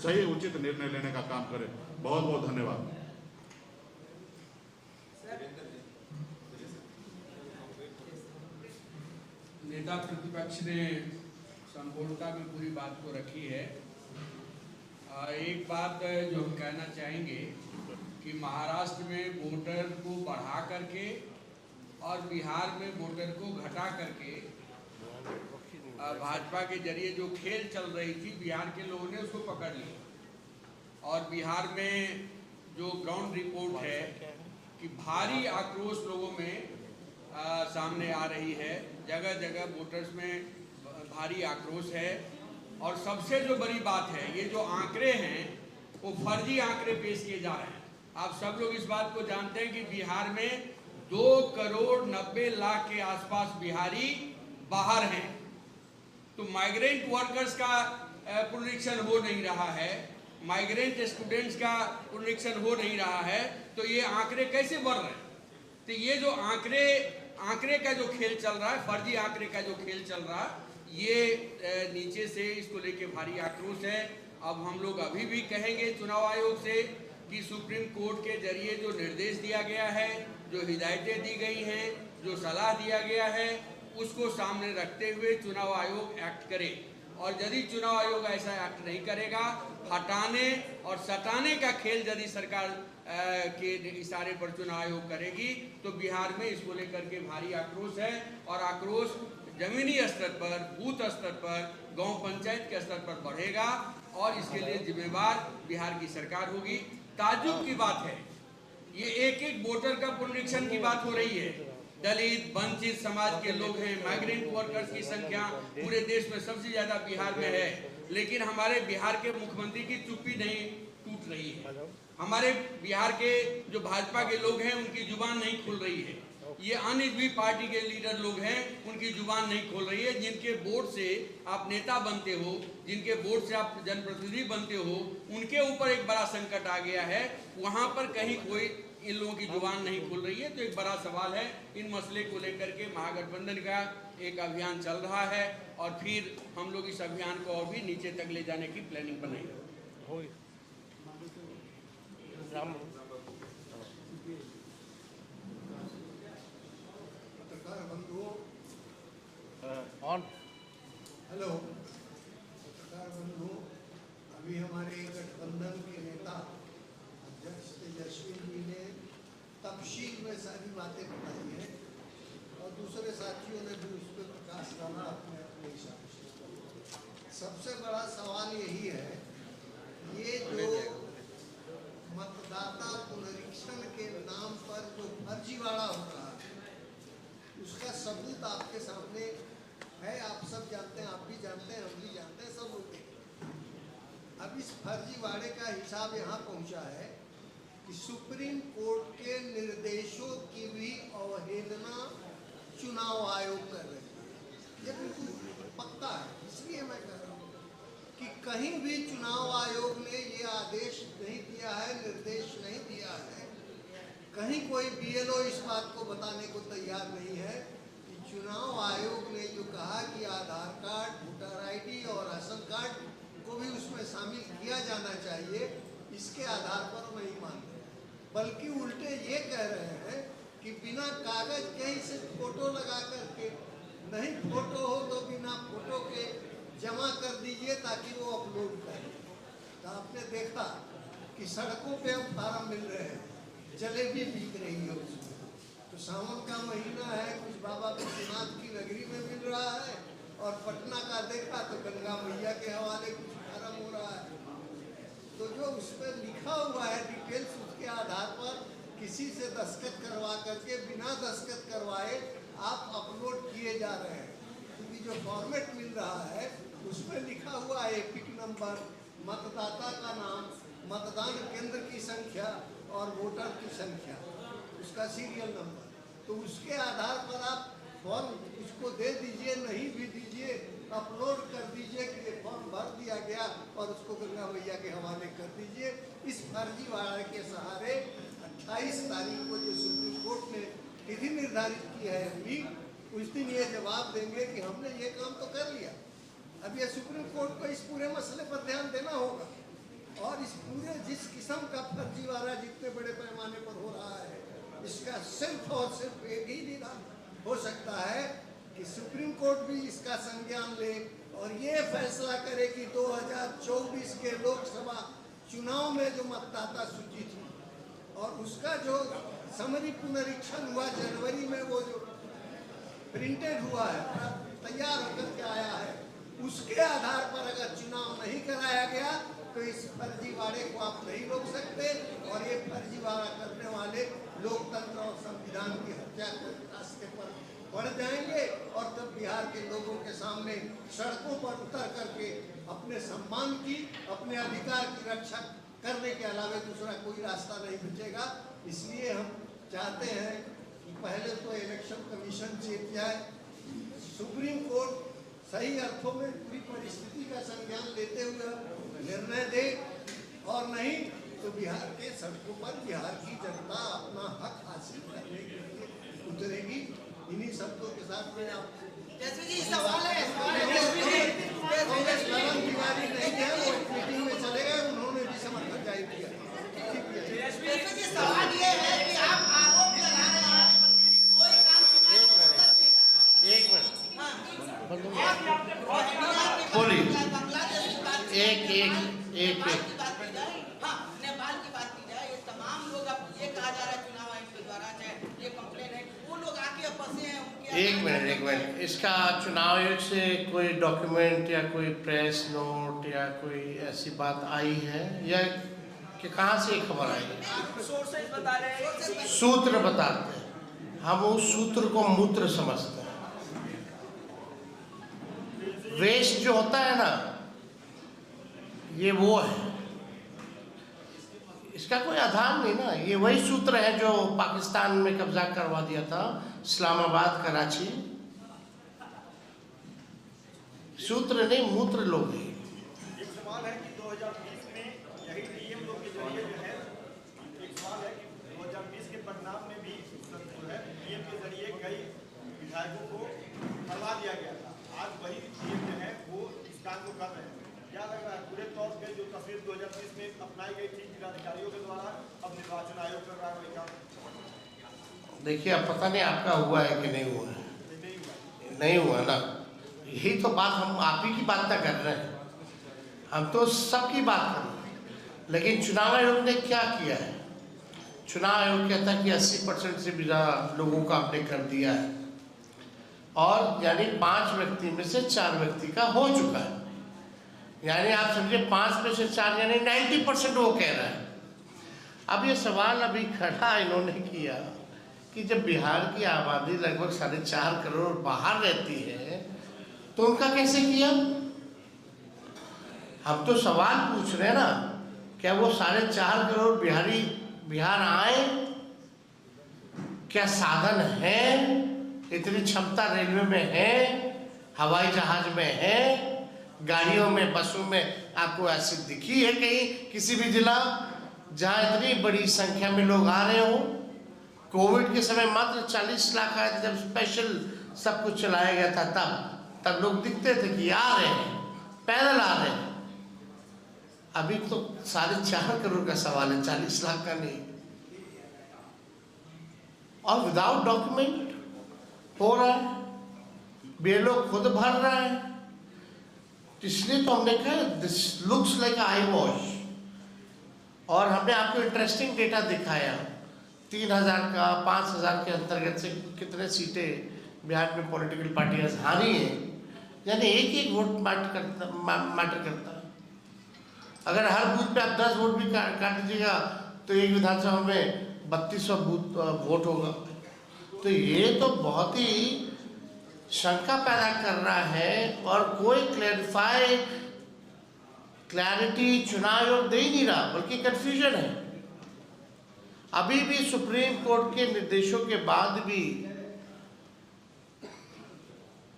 सही उचित निर्णय लेने का काम करे। बहुत बहुत धन्यवाद। नेता प्रतिपक्ष ने संपूर्णता में पूरी बात को रखी है। एक बात जो हम कहना चाहेंगे कि महाराष्ट्र में वोटर को बढ़ा करके और बिहार में वोटर को घटा करके भाजपा के जरिए जो खेल चल रही थी, बिहार के लोगों ने उसको पकड़ लिया। और बिहार में जो ग्राउंड रिपोर्ट है कि भारी आक्रोश लोगों में सामने आ रही है, जगह जगह वोटर्स में भारी आक्रोश है। और सबसे जो बड़ी बात है, ये जो आंकड़े हैं वो फर्जी आंकड़े पेश किए जा रहे हैं। आप सब लोग इस बात को जानते हैं कि बिहार में 2,90,00,000 के आसपास बिहारी बाहर हैं। तो माइग्रेंट वर्कर्स का पुनरीक्षण हो नहीं रहा है, माइग्रेंट स्टूडेंट्स का पुनरीक्षण हो नहीं रहा है, तो ये आंकड़े कैसे बढ़ रहे हैं? तो ये जो आंकड़े का जो खेल चल रहा है, फर्जी आंकड़े का जो खेल चल रहा है, ये नीचे से इसको लेके भारी आक्रोश है। अब हम लोग अभी भी कहेंगे चुनाव आयोग से कि सुप्रीम कोर्ट के जरिए जो निर्देश दिया गया है, जो हिदायतें दी गई हैं, जो सलाह दिया गया है, उसको सामने रखते हुए चुनाव आयोग एक्ट करे। और यदि चुनाव आयोग ऐसा एक्ट नहीं करेगा, हटाने और सटाने का खेल यदि सरकार के इशारे पर चुनाव आयोग करेगी, तो बिहार में इसको लेकर के भारी आक्रोश है। और आक्रोश जमीनी स्तर पर, बूथ स्तर पर, गांव पंचायत के स्तर पर बढ़ेगा, और इसके लिए जिम्मेवार बिहार की सरकार होगी। ताज्जुब की बात है, ये एक एक वोटर का पुनरीक्षण की बात हो रही है। दलित वंचित समाज के लोग हैं, माइग्रेंट वर्कर्स की संख्या पूरे देश में सबसे ज्यादा बिहार में है, लेकिन हमारे बिहार के मुख्यमंत्री की चुप्पी नहीं टूट रही है। हमारे बिहार के जो भाजपा के लोग हैं उनकी जुबान नहीं खुल रही है। ये अन्य भी पार्टी के लीडर लोग हैं, उनकी जुबान नहीं खोल रही है। जिनके वोट से आप नेता बनते हो, जिनके वोट से आप जनप्रतिनिधि बनते हो, उनके ऊपर एक बड़ा संकट आ गया है। वहां पर कहीं कोई इन लोगों की जुबान नहीं खुल रही है। तो एक बड़ा सवाल है, इन मसले को लेकर के महागठबंधन का एक अभियान चल रहा है, और फिर हम लोग इस अभियान को और भी नीचे तक ले जाने की प्लानिंग बनाएंगे। हेलो पत्रकार बंधु, अभी हमारे गठबंधन के नेता अध्यक्ष तेजस्वी जी ने तफसील में सारी बातें बताई हैं, और दूसरे साथियों ने भी उस पर प्रकाश डाला अपने अपने हिसाब से। सबसे बड़ा सवाल यही है, ये जो मतदाता पुनरीक्षण के नाम पर जो फर्जीवाड़ा हो रहा है, उसका सबूत आपके सामने है। आप सब जानते हैं, आप भी जानते हैं, हम भी जानते हैं, सब लोग देखते हैं। अब इस फर्जीवाड़े का हिसाब यहाँ पहुँचा है कि सुप्रीम कोर्ट के निर्देशों की भी अवहेलना चुनाव आयोग कर रहे हैं। ये बिल्कुल पक्का है। इसलिए मैं कह रहा हूँ कि कहीं भी चुनाव आयोग ने ये आदेश नहीं दिया है, निर्देश नहीं दिया है, कहीं कोई बीएलओ इस बात को बताने को तैयार नहीं है कि चुनाव आयोग ने जो कहा कि आधार कार्ड, वोटर आईडी और राशन कार्ड को भी उसमें शामिल किया जाना चाहिए, इसके आधार पर नहीं मान रहे, बल्कि उल्टे ये कह रहे हैं कि बिना कागज कहीं से फोटो लगा करके, नहीं फोटो हो तो बिना फोटो के जमा कर दीजिए ताकि वो अपलोड करें। तो आपने देखा कि सड़कों पे अब फार्म मिल रहे हैं, जलेबी बिक रही है उसमें। तो सावन का महीना है, कुछ बाबा विश्वनाथ की नगरी में मिल रहा है, और पटना का देखा तो गंगा मैया के हवाले कुछ फार्म हो रहा है। तो जो उस पर लिखा हुआ है डिटेल्स, उसके आधार पर किसी से दस्तखत करवा करके बिना दस्तखत करवाए आप अपलोड किए जा रहे हैं। क्योंकि जो फॉर्मेट मिल रहा है उसमें लिखा हुआ है एपिक नंबर, मतदाता का नाम, मतदान केंद्र की संख्या और वोटर की संख्या, उसका सीरियल नंबर। तो उसके आधार पर आप फॉर्म उसको दे दीजिए, नहीं भी दीजिए, अपलोड कर दीजिए कि ये फॉर्म भर दिया गया और उसको गंगा मैया के हवाले कर दीजिए। इस फर्जीवाड़े के सहारे 28 तारीख को जो सुप्रीम कोर्ट ने तिथि निर्धारित की है अभी, उस दिन ये जवाब देंगे कि हमने ये काम तो कर लिया। अब ये सुप्रीम कोर्ट को इस पूरे मसले पर ध्यान देना होगा और इस पूरे जिस किस्म का फर्जीवाड़ा जितने बड़े पैमाने पर हो रहा है, इसका सिर्फ और सिर्फ एक ही निदान हो सकता है कि सुप्रीम कोर्ट भी इसका संज्ञान ले और ये फैसला करे कि 2024 के लोकसभा चुनाव में जो मतदाता सूची थी और उसका जो समरी पुनरीक्षण हुआ जनवरी में, वो जो प्रिंटेड हुआ है, तैयार होकर के आया है, उसके आधार पर अगर चुनाव नहीं कराया गया तो इस फर्जीवाड़े को आप नहीं रोक सकते और ये फर्जीवाड़ा करने वाले लोकतंत्र और संविधान की हत्या के रास्ते पर बढ़ जाएंगे और तब बिहार के लोगों के सामने सड़कों पर उतर करके अपने सम्मान की, अपने अधिकार की रक्षा करने के अलावा दूसरा कोई रास्ता नहीं बचेगा। इसलिए हम चाहते हैं कि पहले तो इलेक्शन कमीशन चेक जाए, सुप्रीम कोर्ट सही अर्थों में पूरी परिस्थिति का संज्ञान लेते हुए निर्णय दे और नहीं तो बिहार के सड़कों पर बिहार की जनता अपना हक हासिल करने के लिए उतरेगी। इन्हीं शब्दों के साथ में आप कांग्रेस करण तिवारी नहीं है, वो मीटिंग में चले गए, उन्होंने भी समर्थन जाहिर किया। सवाल ये है कि आप आरोप लगा रहे हैं कोई काम एक मिनट नेपाल की बात की जाए, ये तमाम लोग अब ये कहा जा रहा है चुनाव आयोग के द्वारा, चाहे ये कंप्लेन है, वो लोग आके फंसे हैं उनके। एक मिनट, इसका चुनाव आयोग से कोई डॉक्यूमेंट या कोई प्रेस नोट या कोई ऐसी बात आई है या कि कहाँ से खबर आई है? सोर्सेज बता रहे हैं, सूत्र बताते हैं, हम उस सूत्र को मूत्र समझते हैं। वेस्ट जो होता है ना, ये वो है, इसका कोई आधार नहीं ना। ये वही सूत्र है जो पाकिस्तान में कब्जा करवा दिया था, इस्लामाबाद, कराची। सूत्र नहीं, मूत्र लोग हैं। एक सवाल है कि 2020 में यही डीएम लोग के जरिए जो है, एक सवाल है कि 2020 के परिणाम में भी जो है डीएम के जरिए कई विधायकों को हरवा दिया गया था। आज वही डीएम जो है वो इस काम को कर रहे हैं। क्या लग रहा है पूरे तौर पे जो तस्वीर 2020 में अपनाई गई थी जिलाधिकारियों के द्वारा, अब निर्वाचन आयोग कर रहा है वही काम? देखिए, अब पता नहीं आपका हुआ है कि नहीं हुआ है। नहीं हुआ ना, यही तो बात, हम आप ही की बात ना कर रहे हैं, हम तो सबकी बात कर रहे हैं। लेकिन चुनाव आयोग ने क्या किया है? चुनाव आयोग कहता है कि 80% से भी ज़्यादा लोगों का आपने कर दिया है, और यानी 5 व्यक्ति में से 4 व्यक्ति का हो चुका है। यानी आप समझिए 5 में से 4 यानी 90% वो कह रहा है। अब ये सवाल अभी खड़ा इन्होंने किया कि जब बिहार की आबादी लगभग 4.5 करोड़ बाहर रहती है तो उनका कैसे किया? हम तो सवाल पूछ रहे हैं ना, क्या वो 4.5 करोड़ बिहारी बिहार आए? क्या साधन है? इतनी क्षमता रेलवे में है, हवाई जहाज में है, गाड़ियों में, बसों में आपको ऐसी दिखी है कहीं किसी भी जिला जहाँ इतनी बड़ी संख्या में लोग आ रहे हो? कोविड के समय मात्र 40 लाख आए थे जब स्पेशल सब कुछ चलाया गया था, तब लोग दिखते थे कि आ रहे हैं, पैदल आ रहे हैं। अभी तो 4.5 करोड़ का सवाल है, 40 लाख का नहीं। और विदाउट डॉक्यूमेंट हो रहा है, बीएलओ खुद भर रहा है। इसलिए तो हमने कहा this looks like I wash. और हमने आपको इंटरेस्टिंग डेटा दिखाया, 3000 का 5000 के अंतर्गत से कितने सीटें बिहार में पॉलिटिकल पार्टियां हारी हैं। यानी एक वोट मैटर करता है। अगर हर बूथ पे आप 10 वोट भी काट दीजिएगा तो एक विधानसभा में 3200 वोट होगा। तो ये तो बहुत ही शंका पैदा कर रहा है और कोई क्लैरिटी चुनाव आयोग दे ही नहीं रहा, बल्कि कंफ्यूजन है। अभी भी सुप्रीम कोर्ट के निर्देशों के बाद भी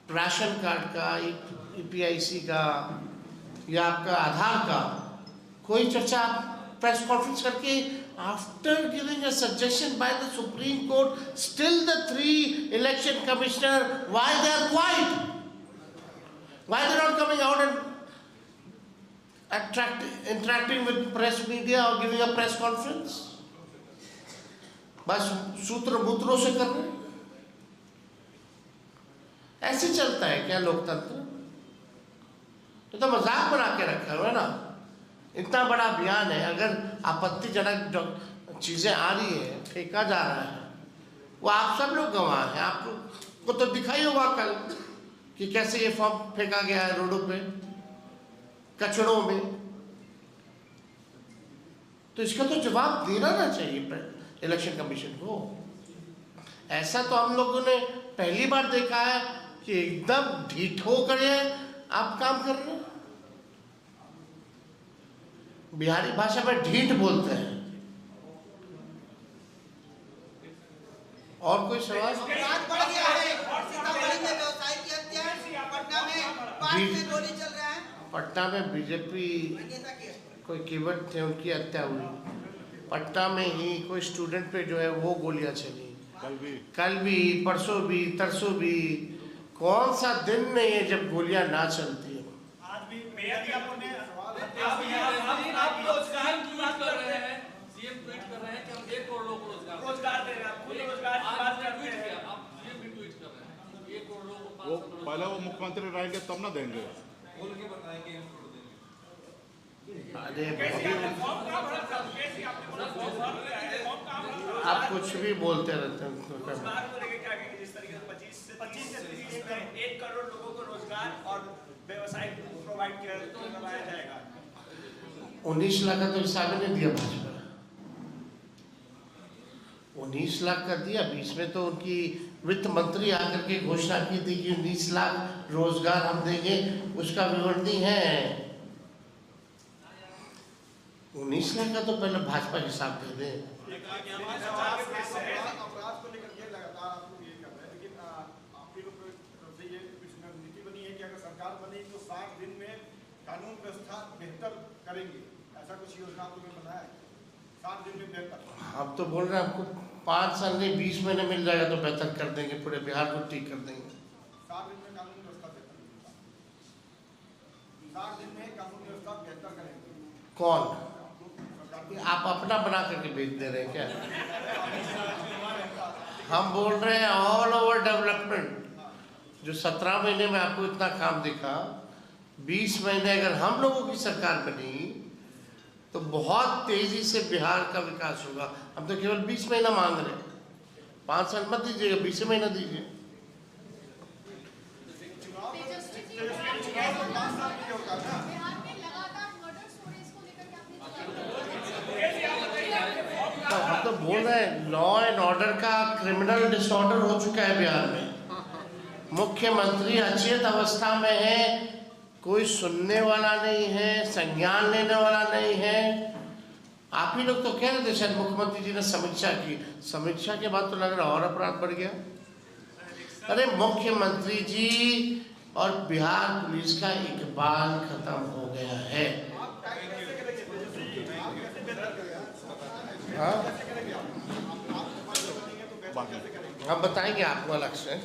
राशन कार्ड का, ईपीआईसी का या आपका आधार का कोई चर्चा प्रेस कॉन्फ्रेंस करके after giving a suggestion by the Supreme Court, still the 3 election commissioner, why they are quiet? Why they are not coming out and interacting with press media or giving a press conference? बस सूत्र मूत्रों से कर रहे हैं। ऐसे चलता है क्या लोकतंत्र? ये तो मजाक बना के रखा हुआ है ना। इतना बड़ा अभियान है, अगर आपत्तिजनक चीजें आ रही है, फेंका जा रहा है, वो आप सब लोग गवाह हैं। आपको तो दिखाई होगा कल कि कैसे ये फॉर्म फेंका गया है रोडों पे, कचड़ों में। तो इसका तो जवाब देना ना चाहिए इलेक्शन कमीशन को। ऐसा तो हम लोगों ने पहली बार देखा है कि एकदम ढीठ होकर आप काम कर रहे हैं। बिहारी भाषा में ढीठ बोलते हैं। और कोई सवाल? अपराध बढ़ गया है। सीतामढ़ी में व्यवसायी की हत्या, पटना में पार्क में गोली चल रहा है। पटना में बीजेपी कोई कीवर्ड थे, उनकी हत्या हुई। पटना में ही कोई स्टूडेंट पे जो है वो गोलियां चली, कल भी परसों भी तरसों भी। कौन सा दिन नहीं है जब गोलियां ना चलती है? आज भी मेयर ने आप रोजगार की बात कर रहे हैं, सीएम ट्वीट कर रहे हैं कि हम 1 करोड़ लोगों को रोजगार दे रहे हैं, आप खुद रोजगार की बात करते हैं। आप सीएम भी ट्वीट कर रहे हैं 1 करोड़ लोगों को। वो पहले वो मुख्यमंत्री रहेंगे तब ना देंगे। बोल के बताएंगे 1 करोड़ देंगे। आप कुछ भी बोलते रहते हैं। रोजगार को लेकर क्या कहेंगे? जिस तरीके से 25 से 1 करोड़ लोगों को रोजगार और व्यवसाय प्रोवाइड कराया जाएगा। 19 लाख का तो हिसाब ही नहीं दिया भाजपा। 19 लाख का दिया। बीच में तो उनकी वित्त मंत्री आकर के घोषणा की थी कि 19 लाख रोजगार हम देंगे, उसका विवरण नहीं है। 19 लाख का तो पहले भाजपा हिसाब दे दे। अपराध को लेकर ये लगातार आप लोग ये कर रहे हैं, लेकिन आप ही लोग तरफ से ये नीति बनी है कि अगर सरकार बनी तो 60 दिन में कानून व्यवस्था बेहतर करेंगे, ऐसा कुछ योजना आप लोगों ने बनाया है? 60 दिन में बेहतर। हम तो बोल रहे हैं आपको 5 साल नहीं 20 महीने मिल जाएगा तो बेहतर कर देंगे, पूरे बिहार को ठीक कर देंगे। 60 दिन में कानून व्यवस्था बेहतर, 60 दिन में कानून व्यवस्था बेहतर करेंगे। कौन? आप अपना बना करके भेज दे रहे हैं क्या? हम बोल रहे हैं ऑल ओवर डेवलपमेंट। जो 17 महीने में आपको इतना काम दिखा, 20 महीने अगर हम लोगों की सरकार बनी तो बहुत तेजी से बिहार का विकास होगा। हम तो केवल 20 महीना मांग रहे हैं। 5 साल मत दीजिएगा, 20 महीना दीजिए। तो हम तो बोल रहे हैं लॉ एंड ऑर्डर का क्रिमिनल डिसऑर्डर हो चुका है बिहार में। मुख्यमंत्री अचेत अवस्था में है, कोई सुनने वाला नहीं है, संज्ञान लेने वाला नहीं है। आप ही लोग तो कह रहे थे शायद मुख्यमंत्री जी ने समीक्षा की, समीक्षा के बाद तो लग रहा और अपराध बढ़ गया। अरे मुख्यमंत्री जी और बिहार पुलिस का इकबाल खत्म हो गया है। हाँ, हम बताएंगे आपको अलग से।